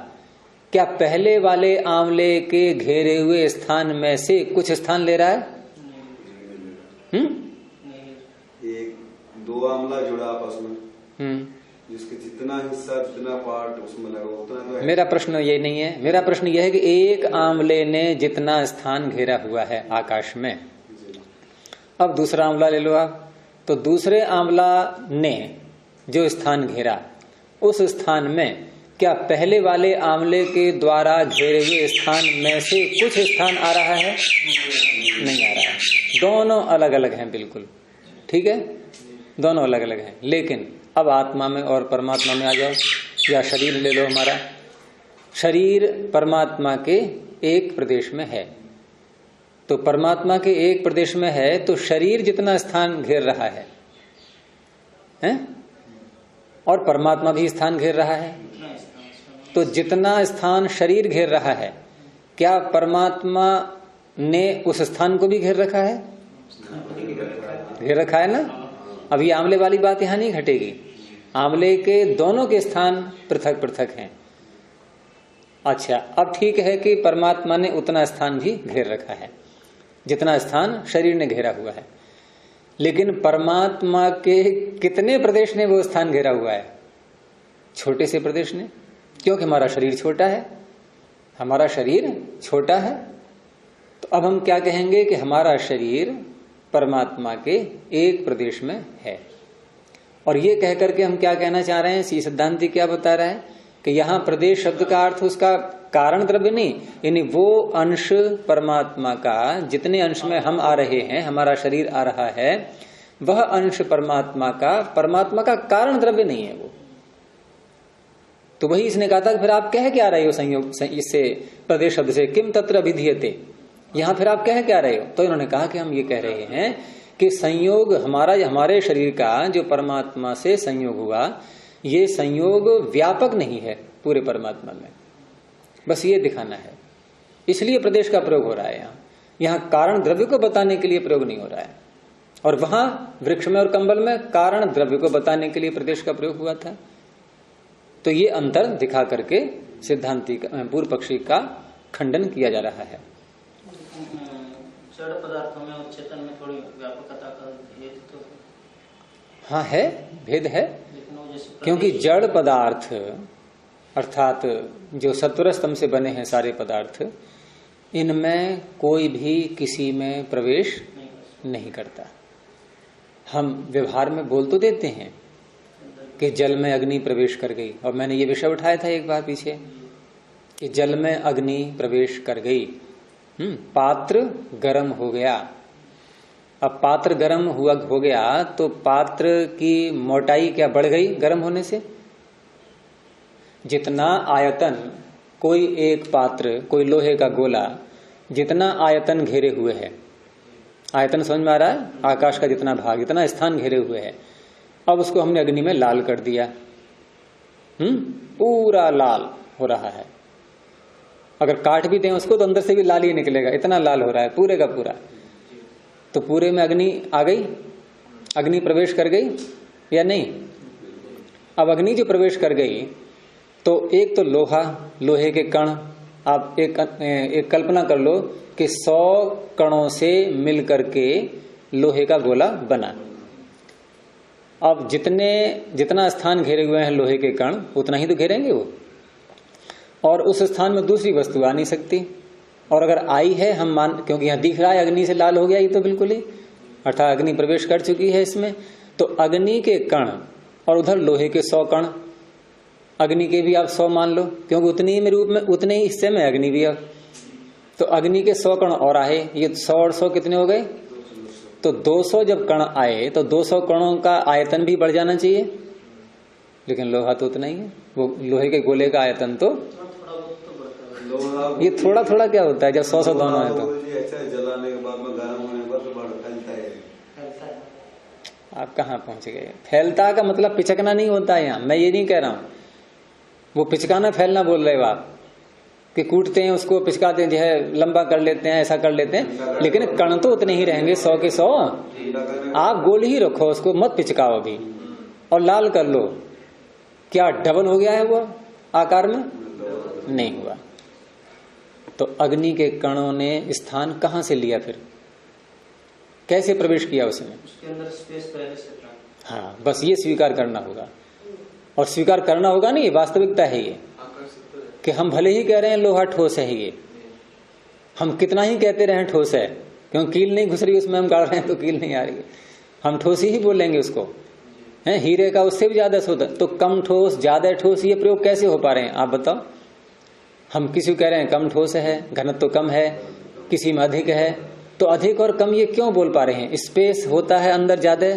क्या पहले वाले आंवले के घेरे हुए स्थान में से कुछ स्थान ले रहा है? एक 2 आंवला जुड़ा आपस में, जिसके जितना हिस्सा, जितना पार्ट उसमें लगा उतना। मेरा प्रश्न ये नहीं है, मेरा प्रश्न यह है कि एक आंवले ने जितना स्थान घेरा हुआ है आकाश में, अब दूसरा आंवला ले लो आप, तो दूसरे आंवला ने जो स्थान घेरा, उस स्थान में क्या पहले वाले आंवले के द्वारा घेरे हुए स्थान में से कुछ स्थान आ रहा है? नहीं आ रहा है। दोनों अलग अलग हैं बिल्कुल, ठीक है, दोनों अलग अलग हैं। लेकिन अब आत्मा में और परमात्मा में आ जाओ, या शरीर ले लो, हमारा शरीर परमात्मा के एक प्रदेश में है, तो परमात्मा के एक प्रदेश में है, तो शरीर जितना स्थान घेर रहा है, और परमात्मा भी स्थान घेर रहा है, तो जितना स्थान शरीर घेर रहा है, क्या परमात्मा ने उस स्थान को भी घेर रखा है? घेर रखा है ना। अब ये आंवले वाली बात यहां नहीं घटेगी, आंवले के दोनों के स्थान पृथक पृथक हैं। अच्छा, अब ठीक है कि परमात्मा ने उतना स्थान भी घेर रखा है जितना स्थान शरीर ने घेरा हुआ है, लेकिन परमात्मा के कितने प्रदेश ने वो स्थान घेरा हुआ है? छोटे से प्रदेश ने, क्योंकि हमारा शरीर छोटा है, हमारा शरीर छोटा है। तो अब हम क्या कहेंगे कि हमारा शरीर परमात्मा के एक प्रदेश में है। और ये कह करके हम क्या कहना चाह रहे हैं, सिद्धांति क्या बता रहा है कि यहाँ प्रदेश शब्द का अर्थ उसका कारण द्रव्य नहीं, यानी वो अंश परमात्मा का, जितने अंश में हम आ रहे हैं, हमारा शरीर आ रहा है, वह अंश परमात्मा का कारण द्रव्य नहीं है वो। तो वही इसने कहा था कि फिर आप कह क्या रहे हो संयोग इससे, प्रदेश शब्द से, किम तत्र अभिधीयते, यहां फिर आप कह क्या रहे हो? तो इन्होंने कहा कि हम ये कह रहे हैं कि संयोग हमारे शरीर का जो परमात्मा से संयोग हुआ, ये संयोग व्यापक नहीं है पूरे परमात्मा में, बस ये दिखाना है, इसलिए प्रदेश का प्रयोग हो रहा है। यहाँ कारण द्रव्य को बताने के लिए प्रयोग नहीं हो रहा है, और वहां वृक्ष में और कंबल में कारण द्रव्य को बताने के लिए प्रदेश का प्रयोग हुआ था। तो ये अंतर दिखा करके सिद्धांति पूर्व पक्षी का खंडन किया जा रहा है। जड़ पदार्थों में और चेतन में थोड़ी व्यापकता का भेद तो हाँ है, भेद है, क्योंकि जड़ पदार्थ अर्थात जो सत्वर स्तंभ से बने हैं सारे पदार्थ, इनमें कोई भी किसी में प्रवेश नहीं करता। हम व्यवहार में बोल तो देते हैं कि जल में अग्नि प्रवेश कर गई, और मैंने ये विषय उठाया था एक बार पीछे कि जल में अग्नि प्रवेश कर गई, पात्र गर्म हो गया। अब पात्र गर्म हो गया तो पात्र की मोटाई क्या बढ़ गई गर्म होने से? जितना आयतन कोई एक पात्र, कोई लोहे का गोला, जितना आयतन घेरे हुए है, आयतन समझ में आ रहा है, आकाश का जितना भाग, जितना स्थान घेरे हुए है, अब उसको हमने अग्नि में लाल कर दिया, पूरा लाल हो रहा है। अगर काट भी दें उसको तो अंदर से भी लाल ही निकलेगा, इतना लाल हो रहा है पूरे का पूरा। तो पूरे में अग्नि आ गई, अग्नि प्रवेश कर गई या नहीं? अब अग्नि जो प्रवेश कर गई तो एक तो लोहा, लोहे के कण आप एक कल्पना कर लो कि 100 कणों से मिल करके लोहे का गोला बना। अब जितना स्थान घेरे हुए हैं लोहे के कण उतना ही तो घेरेंगे वो, और उस स्थान में दूसरी वस्तु आ नहीं सकती। और अगर आई है हम मान, क्योंकि यहां दिख रहा है अग्नि से लाल हो गया ये तो बिल्कुल ही, अर्थात अग्नि प्रवेश कर चुकी है इसमें, तो अग्नि के कण और उधर लोहे के 100 कण, अग्नि के भी आप 100 मान लो, क्योंकि उतनी में रूप में उतने ही हिस्से में अग्नि भी है। तो अग्नि के 100 कण और आए, ये 100 और 100 कितने हो गए? तो 200 जब कण आए तो 200 कणों का आयतन भी बढ़ जाना चाहिए, लेकिन लोहा तो उतना ही है। वो लोहे के गोले का आयतन तो ये थोड़ा थोड़ा क्या होता है जब 100 दोनों है तो जलाने के बाद में गर्म होने पर तो फैलता है। आप कहाँ पहुंच गए? फैलता का मतलब पिचकना नहीं होता है यहाँ, मैं ये नहीं कह रहा हूं। वो पिचकाना फैलना बोल रहे हो आप, कि कूटते हैं उसको, पिचकाते हैं, जो है लंबा कर लेते हैं, ऐसा कर लेते हैं, लेकिन कण तो उतने ही रहेंगे 100 के 100। आप गोल ही रखो उसको, मत पिचकाओ अभी, और लाल कर लो। क्या डबल हो गया है वो आकार में? नहीं हुआ। तो अग्नि के कणों ने स्थान कहां से लिया, फिर कैसे प्रवेश किया उसमें? उसके अंदर स्पेस पहले से था। हाँ, बस ये स्वीकार करना होगा। और स्वीकार करना होगा नहीं, वास्तविकता है ये, कि हम भले ही कह रहे हैं लोहा ठोस है, ये हम कितना ही कहते रहे ठोस है, क्योंकि कील नहीं घुस रही उसमें, हम गाड़ रहे हैं तो कील नहीं आ रही है, हम ठोस ही बोलेंगे उसको। है हीरे का उससे भी ज्यादा शोध, तो कम ठोस ज्यादा ठोस, ये प्रयोग कैसे हो पा रहे हैं आप बताओ? हम किसी को कह रहे हैं कम ठोस है, घनत्व तो कम है, किसी में अधिक है, तो अधिक और कम ये क्यों बोल पा रहे हैं? स्पेस होता है अंदर ज्यादा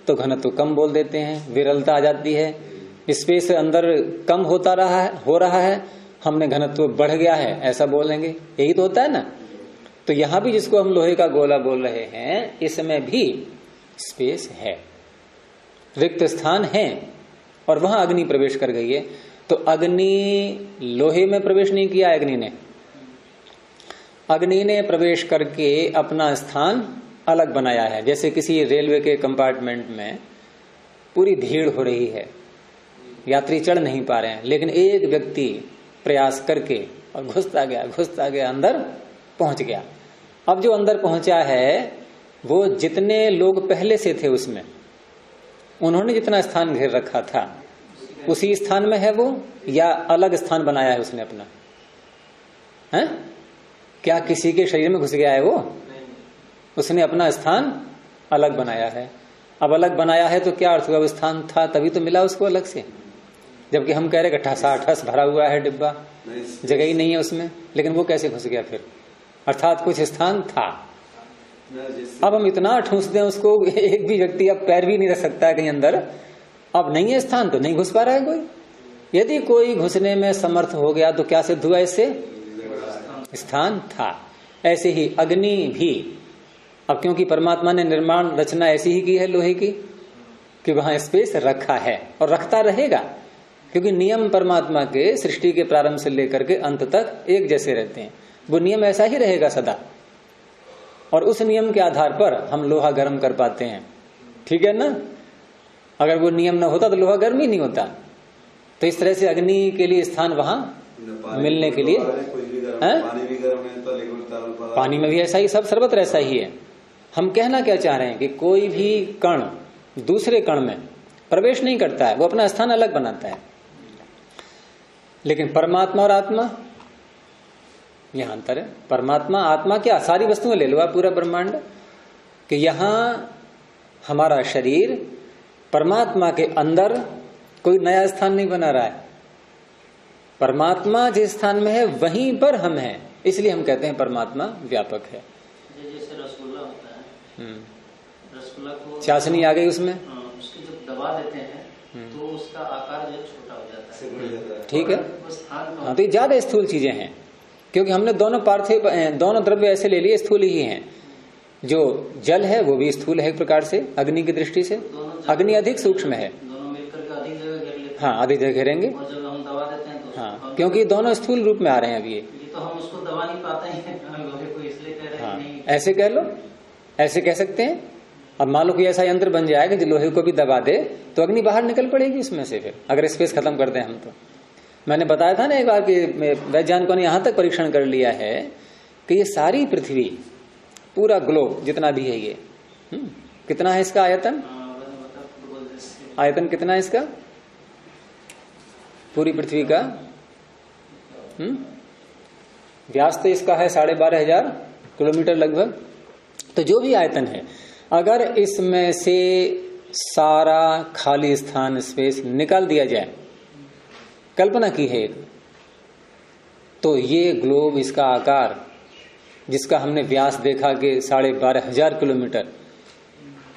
तो घनत्व तो कम बोल देते हैं, विरलता आ जाती है। स्पेस अंदर कम हो रहा है, हमने घनत्व बढ़ गया है ऐसा बोलेंगे, यही तो होता है ना। तो यहां भी जिसको हम लोहे का गोला बोल रहे हैं, इसमें भी स्पेस है, रिक्त स्थान है, और वहां अग्नि प्रवेश कर गई है। तो अग्नि लोहे में प्रवेश नहीं किया, अग्नि ने प्रवेश करके अपना स्थान अलग बनाया है। जैसे किसी रेलवे के कंपार्टमेंट में पूरी भीड़ हो रही है, यात्री चढ़ नहीं पा रहे हैं, लेकिन एक व्यक्ति प्रयास करके और घुसता गया अंदर पहुंच गया। अब जो अंदर पहुंचा है वो जितने लोग पहले से थे उसमें, उन्होंने जितना स्थान घेर रखा था उसी स्थान में है वो, या अलग स्थान बनाया है उसने अपना? है क्या किसी के शरीर में घुस गया है वो? उसने अपना स्थान अलग बनाया है। अब अलग बनाया है तो क्या अर्थ हुआ? स्थान था तभी तो मिला उसको अलग से, जबकि हम कह रहे कि ठस भरा हुआ है डिब्बा, जगह ही नहीं है उसमें, लेकिन वो कैसे घुस गया फिर? अर्थात कुछ स्थान था। अब हम इतना ठूस दें उसको, एक भी व्यक्ति अब पैर भी नहीं रख सकता है कहीं अंदर, अब नहीं है स्थान तो नहीं घुस पा रहा है कोई। यदि कोई घुसने में समर्थ हो गया तो क्या सिद्ध हुआ? इससे स्थान था। ऐसे ही अग्नि भी, अब क्योंकि परमात्मा ने निर्माण रचना ऐसी ही की है लोहे की कि वहां स्पेस रखा है और रखता रहेगा, क्योंकि नियम परमात्मा के सृष्टि के प्रारंभ से लेकर के अंत तक एक जैसे रहते हैं। वो नियम ऐसा ही रहेगा सदा, और उस नियम के आधार पर हम लोहा गर्म कर पाते हैं। ठीक है ना? अगर वो नियम ना होता तो लोहा गर्म ही नहीं होता। तो इस तरह से अग्नि के लिए स्थान वहां मिलने के लिए, पानी में भी ऐसा ही, सब सर्वत्र ऐसा ही है। हम कहना क्या चाह रहे हैं कि कोई भी कण दूसरे कण में प्रवेश नहीं करता है, वो अपना स्थान अलग बनाता है। लेकिन परमात्मा और आत्मा, यहां अंतर है। परमात्मा आत्मा क्या, सारी वस्तुएं ले लो आप, पूरा ब्रह्मांड, कि यहां हमारा शरीर परमात्मा के अंदर कोई नया स्थान नहीं बना रहा है। परमात्मा जिस स्थान में है वहीं पर हम हैं, इसलिए हम कहते हैं परमात्मा व्यापक है। जैसे रसगुल्ला होता है, रसगुल्ला को चाशनी आ गई उसमें, उसको जब दबा देते हैं तो उसका आकार जो छोटा हो जाता है। ठीक है, हाँ, तो ये ज्यादा स्थूल चीजें हैं, क्योंकि हमने दोनों पार्थिव, दोनों द्रव्य ऐसे ले लिए स्थूल ही हैं। जो जल है वो भी स्थूल है एक प्रकार से अग्नि की दृष्टि से, अग्नि अधिक सूक्ष्म है। दोनों मिलकर के अधिक जगह घेर लेते हैं। हाँ, अधिक जगह घेरेंगे, और जब हम दबा देते हैं तो हाँ, क्योंकि दोनों स्थूल रूप में आ रहे हैं अभी। ये तो हम उसको दबा नहीं पाते हैं लोहे को, इसलिए कह रहे हैं। हाँ, नहीं, ऐसे कह लो, ऐसे कह सकते हैं। अब मान लो कोई ऐसा यंत्र बन जाएगा जो लोहे को भी दबा दे तो अग्नि बाहर निकल पड़ेगी उसमें से, फिर अगर स्पेस खत्म कर दें हम मैंने बताया था ना एक बार कि वैज्ञानिकों ने यहां तक परीक्षण कर लिया है कि ये सारी पृथ्वी, पूरा ग्लोब जितना भी है ये, कितना है इसका आयतन? आयतन कितना है इसका पूरी पृथ्वी का? व्यास तो इसका है 12,500 किलोमीटर लगभग। तो जो भी आयतन है, अगर इसमें से सारा खाली स्थान, स्पेस निकाल दिया जाए, कल्पना की है एक, तो ये ग्लोब, इसका आकार जिसका हमने व्यास देखा कि 12,500 किलोमीटर,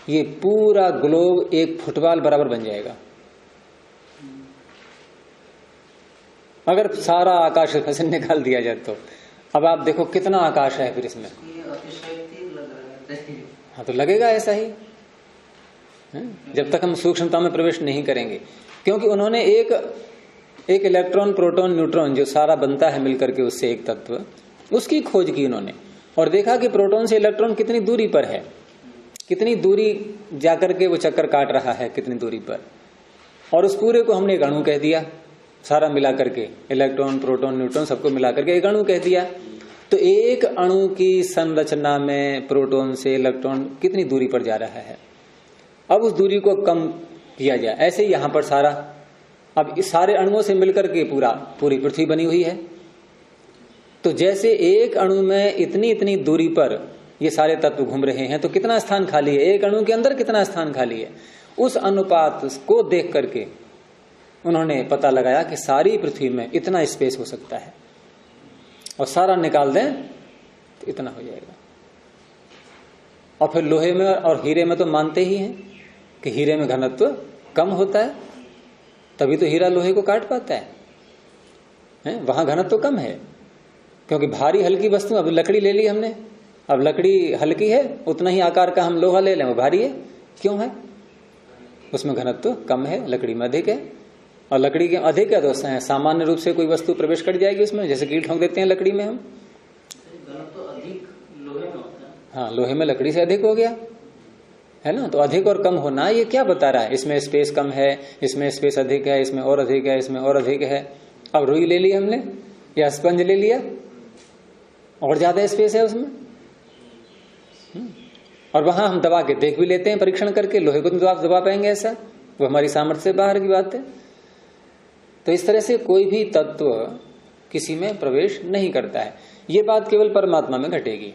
ये पूरा ग्लोब एक फुटबॉल बराबर बन जाएगा अगर सारा आकाश से निकाल दिया जाए तो। अब आप देखो कितना आकाश है फिर इसमें। हाँ, तो लगेगा ऐसा ही जब तक हम सूक्ष्मता में प्रवेश नहीं करेंगे, क्योंकि उन्होंने एक इलेक्ट्रॉन, प्रोटॉन, न्यूट्रॉन जो सारा बनता है मिलकर के उससे एक तत्व, उसकी खोज की उन्होंने और देखा कि प्रोटॉन से इलेक्ट्रॉन कितनी दूरी पर है, कितनी दूरी जाकर के वो चक्कर काट रहा है, कितनी दूरी पर, और उस पूरे को हमने एक अणु कह दिया, सारा मिला करके, इलेक्ट्रॉन, प्रोटॉन, न्यूट्रॉन सबको मिला करके एक अणु कह दिया। तो एक अणु की संरचना में प्रोटॉन से इलेक्ट्रॉन कितनी दूरी पर जा रहा है, अब उस दूरी को कम किया जाए। ऐसे ही यहां पर सारा, अब इस सारे अणुओं से मिलकर के पूरी पृथ्वी बनी हुई है। तो जैसे एक अणु में इतनी इतनी दूरी पर ये सारे तत्व घूम रहे हैं, तो कितना स्थान खाली है, एक अणु के अंदर कितना स्थान खाली है, उस अनुपात को देख करके उन्होंने पता लगाया कि सारी पृथ्वी में इतना स्पेस हो सकता है, और सारा निकाल दें तो इतना हो जाएगा। और फिर लोहे में और हीरे में तो मानते ही हैं कि हीरे में घनत्व कम होता है, तभी तो हीरा लोहे को काट पाता है? वहां घनत्व कम है, क्योंकि भारी हल्की वस्तु, अब लकड़ी ले ली हमने, अब लकड़ी हल्की है, उतना ही आकार का हम लोहा ले लें, वो भारी है, क्यों है? उसमें घनत्व कम है, लकड़ी में अधिक है। और लकड़ी के अधिक है तो सामान्य रूप से कोई वस्तु प्रवेश कर जाएगी उसमें, जैसे कील ठोंक देते हैं लकड़ी में हम, तो अधिक लोहे में होता है। हाँ, लोहे में लकड़ी से अधिक हो गया है ना। तो अधिक और कम होना ये क्या बता रहा है? इसमें स्पेस कम है, इसमें स्पेस अधिक है, इसमें और अधिक है, इसमें और अधिक है। अब रुई ले ली हमने या स्पंज ले लिया, और ज्यादा स्पेस है उसमें, और वहां हम दबा के देख भी लेते हैं परीक्षण करके, लोहे को दबा पाएंगे ऐसा? वो हमारी सामर्थ्य से बाहर की बात है। तो इस तरह से कोई भी तत्व किसी में प्रवेश नहीं करता है। ये बात केवल परमात्मा में घटेगी,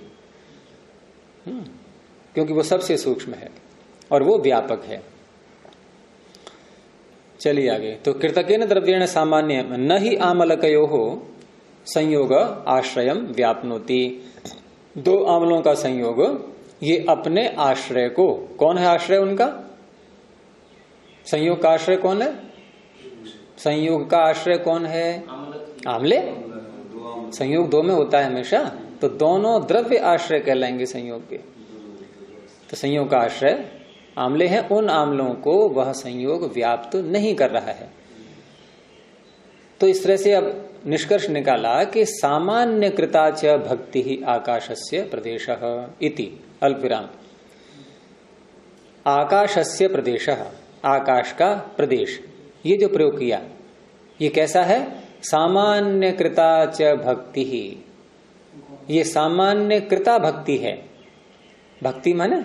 क्योंकि वो सबसे सूक्ष्म है और वो व्यापक है। चलिए आगे। तो कृतकेन द्रव्येण सामान्य न ही आमलकयोः संयोग आश्रयम व्याप्नोति। दो आमलों का संयोग ये अपने आश्रय को, कौन है आश्रय उनका? संयोग का आश्रय कौन है? संयोग का आश्रय कौन है? आमले। संयोग दो में होता है हमेशा, तो दोनों द्रव्य आश्रय कहलाएंगे संयोग के। तो संयोग का आश्रय आमले हैं, उन आमलों को वह संयोग व्याप्त नहीं कर रहा है। तो इस तरह से अब निष्कर्ष निकाला कि सामान्य कृता च भक्ति ही आकाशस्य प्रदेशः इति अल्पविराम। आकाशस्य प्रदेशः, आकाश का प्रदेश, ये जो प्रयोग किया ये कैसा है? सामान्य कृता च भक्ति ही, ये सामान्य कृता भक्ति है। भक्ति माने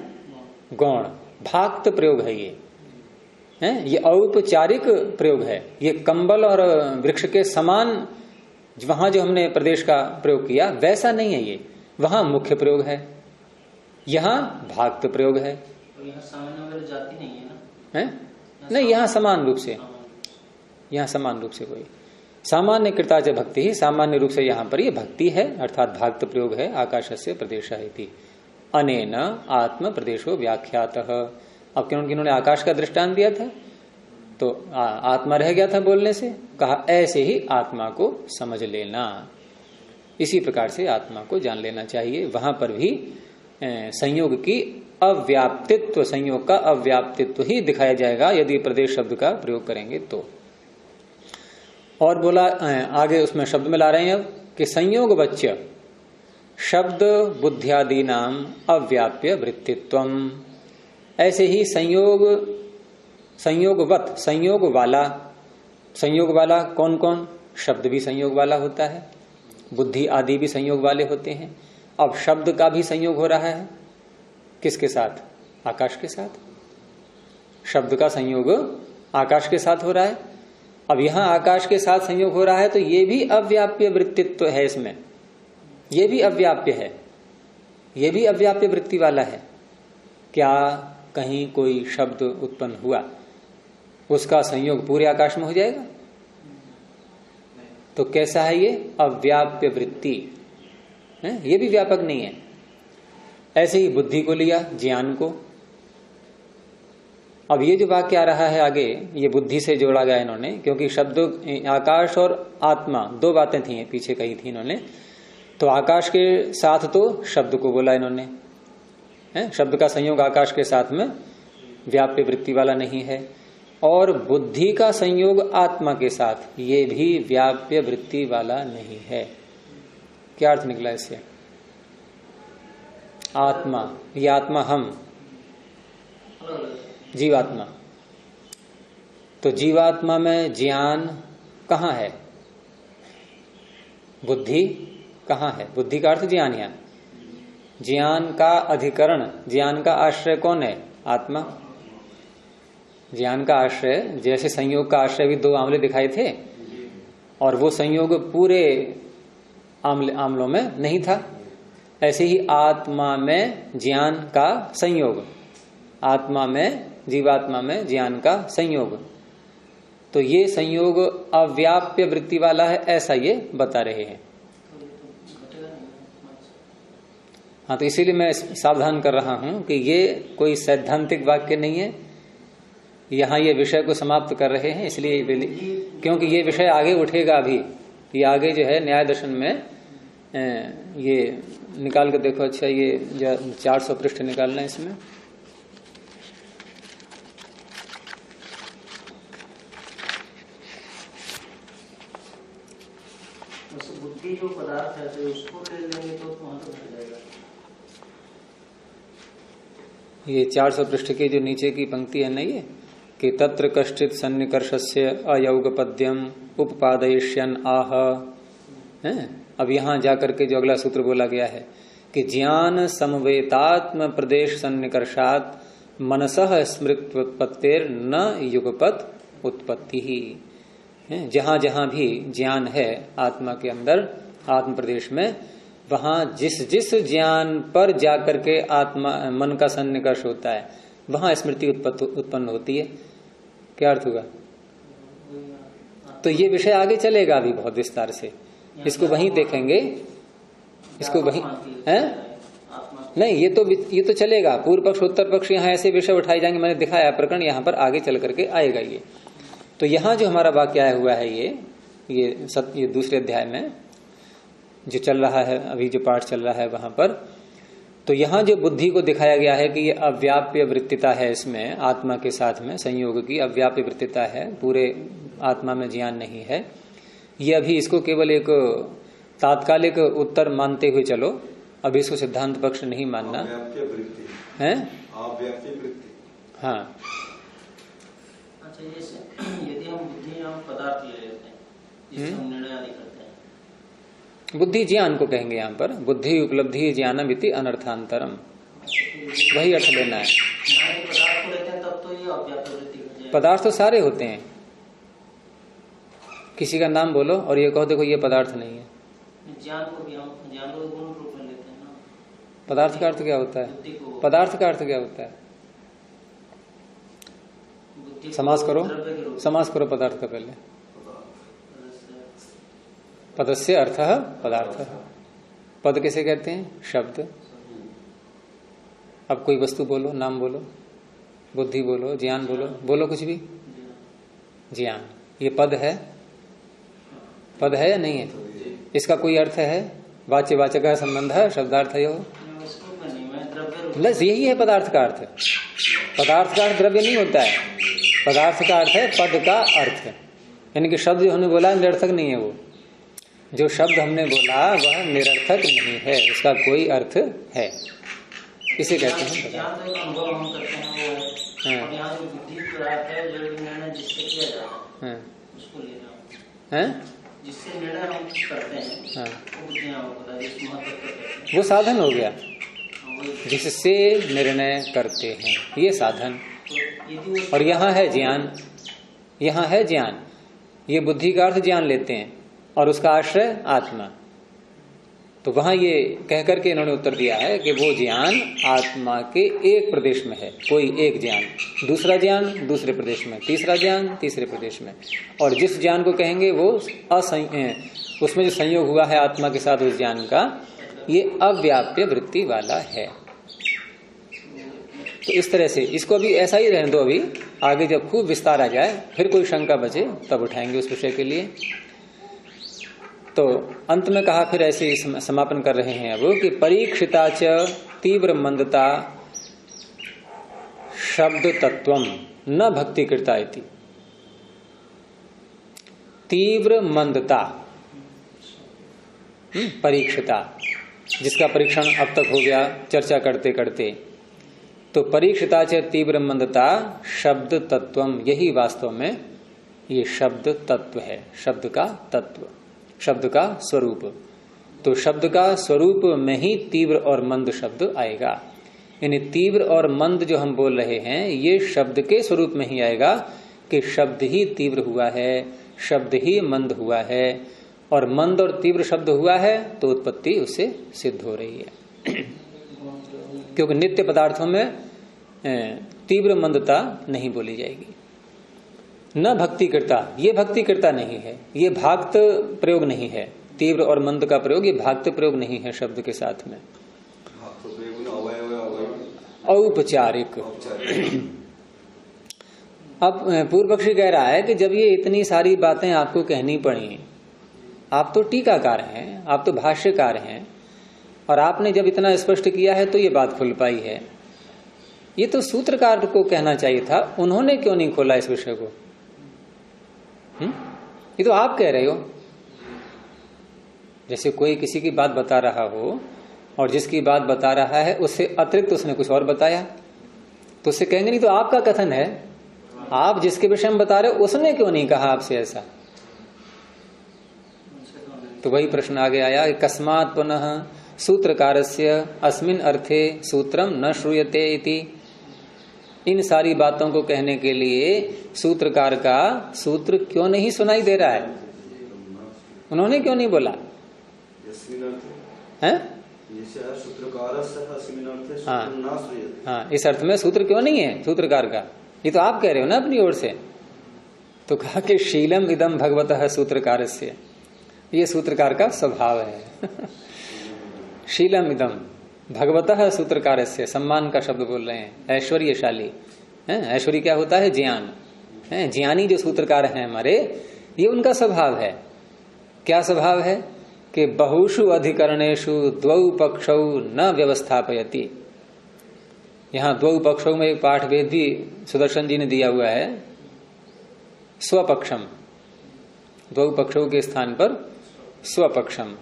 गौण, भाक्त प्रयोग है ये औपचारिक प्रयोग है। ये कंबल और वृक्ष के समान वहां जो हमने प्रदेश का प्रयोग किया वैसा नहीं है, ये वहां मुख्य प्रयोग है, यहाँ भाक्त प्रयोग है। यहाँ सामान्य वाली जाति नहीं है ना? है नहीं, यहाँ समान रूप से, यहाँ समान रूप से कोई सामान्य कृता च भक्ति ही, सामान्य रूप से यहाँ पर ये भक्ति है, अर्थात भाक्त प्रयोग है। आकाशस्य प्रदेशः इति अनेन आत्म प्रदेशो व्याख्यातः। अब क्यों इन्होंने आकाश का दृष्टांत दिया था, तो आत्मा रह गया था बोलने से, कहा ऐसे ही आत्मा को समझ लेना, इसी प्रकार से आत्मा को जान लेना चाहिए। वहां पर भी संयोग की अव्याप्तित्व, संयोग का अव्याप्तित्व ही दिखाया जाएगा यदि प्रदेश शब्द का प्रयोग करेंगे तो। और बोला आगे उसमें शब्द में ला रहे हैं अब कि संयोग वच्य शब्द बुद्ध्यादि नाम अव्याप्य वृत्तित्वम। ऐसे ही संयोगवत, संयोग वाला कौन कौन? शब्द भी संयोग वाला होता है, बुद्धि आदि भी संयोग वाले होते हैं। अब शब्द का भी संयोग हो रहा है किसके साथ? आकाश के साथ। शब्द का संयोग आकाश के साथ हो रहा है। अब यहां आकाश के साथ संयोग हो रहा है तो ये भी अव्याप्य वृत्तित्व है इसमें, ये भी अव्याप्य है, ये भी अव्याप्य वृत्ति वाला है। क्या कहीं कोई शब्द उत्पन्न हुआ उसका संयोग पूरे आकाश में हो जाएगा? तो कैसा है ये? अव्याप्य वृत्ति है, ये भी व्यापक नहीं है। ऐसे ही बुद्धि को लिया, ज्ञान को। अब ये जो वाक्य आ रहा है आगे, ये बुद्धि से जोड़ा गया इन्होंने, क्योंकि शब्द आकाश और आत्मा दो बातें थी पीछे कही थी इन्होंने। तो आकाश के साथ तो शब्द को बोला इन्होंने, शब्द का संयोग आकाश के साथ में व्याप्य वृत्ति वाला नहीं है। और बुद्धि का संयोग आत्मा के साथ ये भी व्याप्य वृत्ति वाला नहीं है। क्या अर्थ निकला इससे? आत्मा, ये आत्मा हम जीवात्मा, तो जीवात्मा में ज्ञान कहाँ है? बुद्धि कहाँ है? बुद्धि का अर्थ ज्ञान। यहाँ ज्ञान का अधिकरण, ज्ञान का आश्रय कौन है? आत्मा। ज्ञान का आश्रय, जैसे संयोग का आश्रय भी दो आंवले दिखाए थे और वो संयोग पूरे आंवलों में नहीं था, ऐसे ही आत्मा में ज्ञान का संयोग, आत्मा में, जीवात्मा में ज्ञान का संयोग, तो ये संयोग अव्याप्य वृत्ति वाला है, ऐसा ये बता रहे हैं। हाँ, तो इसीलिए मैं सावधान कर रहा हूं कि ये कोई सैद्धांतिक वाक्य नहीं है। यहाँ ये विषय को समाप्त कर रहे हैं इसलिए, क्योंकि ये विषय आगे उठेगा अभी। ये आगे जो है न्याय दर्शन में ये निकाल कर देखो। अच्छा, ये 400 पृष्ठ निकालना है इसमें। बुद्धि जो पदार्थ है तो उसको ले लेंगे तो वहां तो घट जाएगा। ये 400 पृष्ठ के जो नीचे की पंक्ति है ना, ये कि तत्र कश्चित सन्निकर्षस्य अयौगपद्यम उपपादयिष्यन् आह है। अब यहां जाकर के जो अगला सूत्र बोला गया है कि ज्ञान समवेतात्म प्रदेश सन्निकर्षात मनसः स्मृत्युत्पत्तिर न युगपत उत्पत्ति ही। जहां जहां भी ज्ञान है आत्मा के अंदर, आत्म प्रदेश में, वहां जिस जिस ज्ञान पर जाकर के आत्मा मन का सन्निकर्ष होता है वहां स्मृति उत्पन्न होती है। क्या अर्थ होगा? तो ये विषय आगे चलेगा अभी बहुत विस्तार से, इसको वहीं देखेंगे, इसको वहीं है नहीं, ये तो चलेगा। पूर्व पक्ष उत्तर पक्ष यहाँ ऐसे विषय उठाए जाएंगे, मैंने दिखाया प्रकरण यहाँ पर आगे चल करके आएगा ये। तो यहाँ जो हमारा वाक्य आया हुआ है ये दूसरे अध्याय में जो चल रहा है, अभी जो पाठ चल रहा है वहां पर, तो यहाँ जो बुद्धि को दिखाया गया है कि ये अव्याप्य वृत्तिता है, इसमें आत्मा के साथ में संयोग की अव्याप्य वृत्तिता है, पूरे आत्मा में ज्ञान नहीं है। ये अभी इसको केवल एक तात्कालिक उत्तर मानते हुए चलो, अभी इसको सिद्धांत पक्ष नहीं मानना है। हाँ, अच्छा, यदि हम बुद्धि नाम पदार्थ ले लेते हैं जिससे हम निर्णय आदि करते हैं, बुद्धि ज्ञान को कहेंगे यहाँ पर, बुद्धि उपलब्धि ज्ञानम इति अनर्थांतरम, वही अर्थ लेना है। पदार्थ को लेते हैं तब तो ये अव्याप्त वृत्ति। पदार्थ तो सारे होते हैं, किसी का नाम बोलो और ये कहो देखो ये पदार्थ नहीं है। ज्ञान को भी हम ज्ञान को गुण रूप में लेते हैं ना। पदार्थ का अर्थ क्या होता है? पदार्थ का अर्थ क्या होता है? समास करो, समास करो पदार्थ का पहले। पदस्य अर्थः पदार्थ। पद किसे कहते हैं? शब्द। अब कोई वस्तु बोलो, नाम बोलो, बुद्धि बोलो, ज्ञान बोलो, बोलो कुछ भी। ज्ञान ये पद है, पद है या नहीं है? इसका कोई अर्थ है? वाच्य वाचक का संबंध है, शब्दार्थ है। बस यही है पदार्थ का अर्थ। पदार्थ का अर्थ द्रव्य नहीं होता है, पदार्थ का अर्थ है पद का अर्थ, यानी कि शब्द जो हमने बोला निरर्थक नहीं है। वो जो शब्द हमने बोला वह निरर्थक नहीं है, उसका कोई अर्थ है, इसे कहते हैं पदार्थ। जिससे निर्णय हम करते हैं हाँ, वो बुद्धि नामक होता है, जिस महत्व को कहते हैं। वो साधन हो गया, वही। जिससे निर्णय करते हैं, ये साधन। तो यदि वो और यहाँ है ज्ञान, यहाँ है ज्ञान, ये बुद्धि का अर्थ ज्ञान लेते हैं और उसका आश्रय आत्मा। तो वहां ये कह करके इन्होंने उत्तर दिया है कि वो ज्ञान आत्मा के एक प्रदेश में है, कोई एक ज्ञान, दूसरा ज्ञान दूसरे प्रदेश में, तीसरा ज्ञान तीसरे प्रदेश में। और जिस ज्ञान को कहेंगे वो उसमें जो संयोग हुआ है आत्मा के साथ उस ज्ञान का, ये अव्याप्य वृत्ति वाला है। तो इस तरह से इसको अभी ऐसा ही रहने दो, अभी आगे जब खूब विस्तार आ जाए फिर कोई शंका बचे तब उठाएंगे उस विषय के लिए। तो अंत में कहा फिर ऐसे ही समापन कर रहे हैं अब कि परीक्षिता च तीव्र मंदता शब्द तत्वम न भक्ति कृता इति। तीव्र मंदता परीक्षिता, जिसका परीक्षण अब तक हो गया चर्चा करते करते। तो परीक्षिता च तीव्र मंदता शब्द तत्वम, यही वास्तव में ये शब्द तत्व है, शब्द का तत्व, शब्द का स्वरूप। तो शब्द का स्वरूप में ही तीव्र और मंद शब्द आएगा। यानी तीव्र और मंद जो हम बोल रहे हैं ये शब्द के स्वरूप में ही आएगा कि शब्द ही तीव्र हुआ है, शब्द ही मंद हुआ है, और मंद और तीव्र शब्द हुआ है तो उत्पत्ति उससे सिद्ध हो रही है। क्योंकि नित्य पदार्थों में तीव्र मंदता नहीं बोली जाएगी। न भक्ति करता, ये भक्ति करता नहीं है, ये भाक्त प्रयोग नहीं है। तीव्र और मंद का प्रयोग ये भाक्त प्रयोग नहीं है शब्द के साथ में, औपचारिक। अब पूर्व पक्षी कह रहा है कि जब ये इतनी सारी बातें आपको कहनी पड़ी, आप तो टीकाकार हैं, आप तो भाष्यकार हैं, और आपने जब इतना स्पष्ट किया है तो ये बात खुल पाई है। ये तो सूत्रकार को कहना चाहिए था, उन्होंने क्यों नहीं खोला इस विषय को? ये तो आप कह रहे हो। जैसे कोई किसी की बात बता रहा हो और जिसकी बात बता रहा है उससे अतिरिक्त उसने कुछ और बताया, तो उससे कहेंगे नहीं तो आपका कथन है, आप जिसके विषय में बता रहे हो उसने क्यों नहीं कहा आपसे ऐसा? तो वही प्रश्न आगे आया, कस्मात् पुनः सूत्रकारस्य अस्मिन् अर्थे सूत्रम न श्रूयते इति। इन सारी बातों को कहने के लिए सूत्रकार का सूत्र क्यों नहीं सुनाई दे रहा है? उन्होंने क्यों नहीं बोला है? हाँ, इस अर्थ में सूत्र क्यों नहीं है सूत्रकार का? ये तो आप कह रहे हो ना अपनी ओर से। तो कहा कि शीलम इदम भगवतः सूत्रकारस्य, ये सूत्रकार का स्वभाव है। शीलम इदम भगवतः सूत्रकारस्य, सम्मान का शब्द बोल रहे हैं, ऐश्वर्यशाली है। ऐश्वर्य क्या होता है? ज्ञान है। ज्ञानी जो सूत्रकार हैं हमारे, ये उनका स्वभाव है। क्या स्वभाव है? कि बहुषु अधिकरणेषु द्वौ पक्षौ न व्यवस्थापयति। यहाँ द्वौ पक्षों में एक पाठ भेद भी सुदर्शन जी ने दिया हुआ है, स्वपक्षम। द्वौ पक्षों के स्थान पर स्वपक्षम,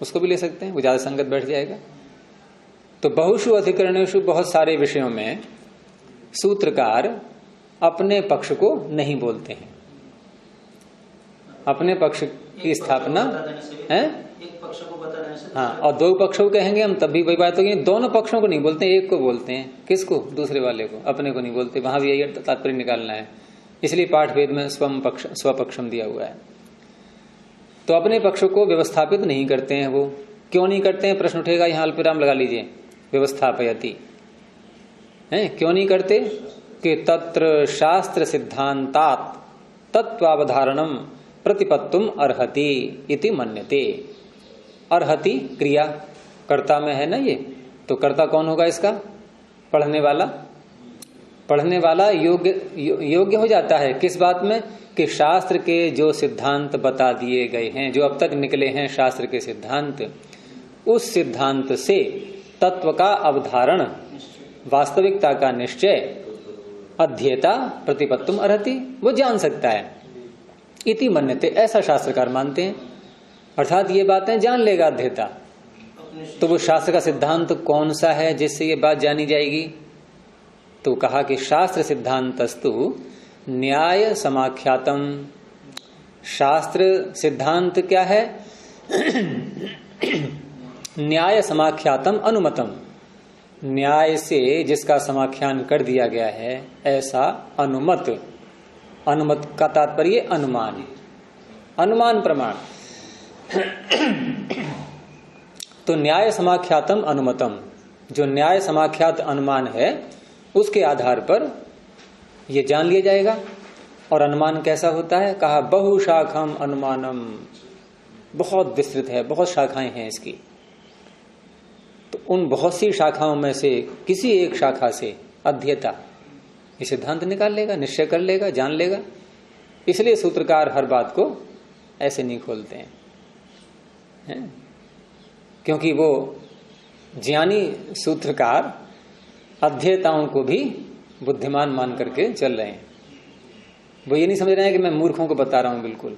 उसको भी ले सकते हैं, वो ज्यादा संगत बैठ जाएगा। तो बहुषु अधिकरणेषु, बहुत सारे विषयों में सूत्रकार अपने पक्ष को नहीं बोलते हैं। अपने पक्ष की स्थापना है एक पक्ष को बता देने से, हाँ, और दो पक्षों को कहेंगे हम तब भी वही बात होगी। दोनों पक्षों को नहीं बोलते, एक को बोलते हैं। किसको? दूसरे वाले को, अपने को नहीं बोलते। वहां भी यही तात्पर्य निकालना है, इसलिए पाठभेद में स्वपक्षम दिया हुआ है। तो अपने पक्ष को व्यवस्थापित नहीं करते हैं। वो क्यों नहीं करते हैं? प्रश्न उठेगा, यहां अल्पविराम लगा लीजिए। व्यवस्थापयति है, क्यों नहीं करते? कि तत्र शास्त्र सिद्धांतात तत्वावधारणम प्रतिपत्तुम अर्हति इति मन्यते। अर्हति क्रिया कर्ता में है ना ये, तो कर्ता कौन होगा इसका? पढ़ने वाला। पढ़ने वाला योग्य हो जाता है किस बात में? कि शास्त्र के जो सिद्धांत बता दिए गए हैं, जो अब तक निकले हैं शास्त्र के सिद्धांत, उस सिद्धांत से तत्व का अवधारण, वास्तविकता का निश्चय अध्येता प्रतिपत्तुम अर्हति, वो जान सकता है। इति मन्यते, ऐसा शास्त्रकार मानते हैं। अर्थात ये बातें जान लेगा अध्येता। तो वो शास्त्र का सिद्धांत कौन सा है जिससे ये बात जानी जाएगी? तो कहा कि शास्त्र सिद्धांतस्तु न्याय समाख्यातम शास्त्र सिद्धांत क्या है? न्याय समाख्यातम अनुमतम, न्याय से जिसका समाख्यान कर दिया गया है ऐसा अनुमत। अनुमत का तात्पर्य अनुमान, अनुमान प्रमाण। तो न्याय समाख्यातम अनुमतम, जो न्याय समाख्यात अनुमान है उसके आधार पर ये जान लिया जाएगा। और अनुमान कैसा होता है? कहा बहुशाखम अनुमानम, बहुत विस्तृत है, बहुत शाखाएं हैं इसकी। तो उन बहुत सी शाखाओं में से किसी एक शाखा से अध्येता ये सिद्धांत निकाल लेगा, निश्चय कर लेगा, जान लेगा। इसलिए सूत्रकार हर बात को ऐसे नहीं खोलते हैं? क्योंकि वो ज्ञानी सूत्रकार अध्येताओं को भी बुद्धिमान मान करके चल रहे हैं। वो ये नहीं समझ रहे हैं कि मैं मूर्खों को बता रहा हूं, बिल्कुल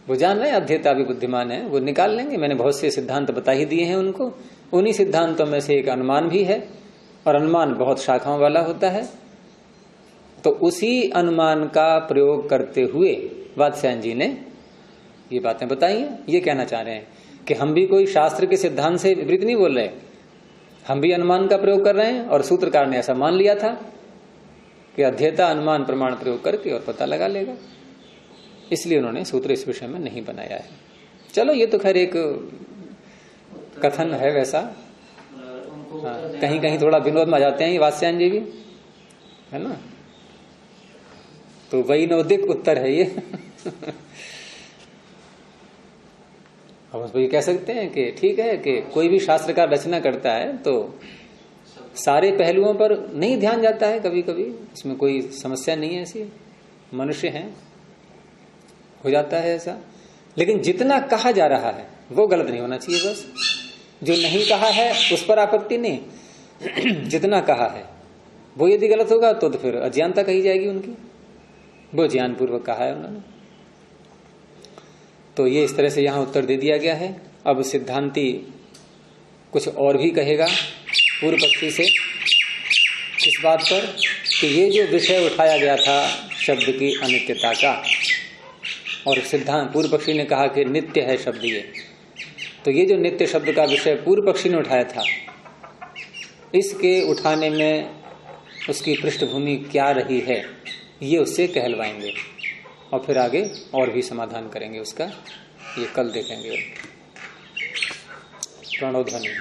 वो जान रहे हैं अध्येता भी बुद्धिमान है, वो निकाल लेंगे। मैंने बहुत से सिद्धांत बता ही दिए हैं उनको, उन्हीं सिद्धांतों में से एक अनुमान भी है, और अनुमान बहुत शाखाओं वाला होता है। तो उसी अनुमान का प्रयोग करते हुए वात्स्यायन जी ने ये बातें बताई हैं। ये कहना चाह रहे हैं कि हम भी कोई शास्त्र के सिद्धांत से विपरीत नहीं बोल रहे, हम भी अनुमान का प्रयोग कर रहे हैं। और सूत्रकार ने ऐसा मान लिया था कि अध्येता अनुमान प्रमाण प्रयोग करके और पता लगा लेगा, इसलिए उन्होंने सूत्र इस विषय में नहीं बनाया है। चलो ये तो खैर एक कथन है वैसा। हाँ, कहीं कहीं थोड़ा विनोद में आ जाते हैं ये वात्स्यायन जी भी, है ना। तो वैनोदिक उत्तर है ये। हम उसको ये कह सकते हैं कि ठीक है कि कोई भी शास्त्र का रचना करता है तो सारे पहलुओं पर नहीं ध्यान जाता है, कभी कभी इसमें कोई समस्या नहीं है, ऐसी मनुष्य हैं, हो जाता है ऐसा। लेकिन जितना कहा जा रहा है वो गलत नहीं होना चाहिए, बस जो नहीं कहा है उस पर आपत्ति नहीं। जितना कहा है वो यदि गलत होगा तो फिर अज्ञानता कही जाएगी उनकी, वो ज्ञान पूर्वक कहा है उन्होंने। तो ये इस तरह से यहां उत्तर दे दिया गया है। अब सिद्धांती कुछ और भी कहेगा पूर्व पक्षी से इस बात पर कि ये जो विषय उठाया गया था शब्द की अनित्यता का, और सिद्धांत पूर्व पक्षी ने कहा कि नित्य है शब्द ये, तो ये जो नित्य शब्द का विषय पूर्व पक्षी ने उठाया था, इसके उठाने में उसकी पृष्ठभूमि क्या रही है ये उससे कहलवाएंगे, और फिर आगे और भी समाधान करेंगे उसका, ये कल देखेंगे। प्रणोध्वनि।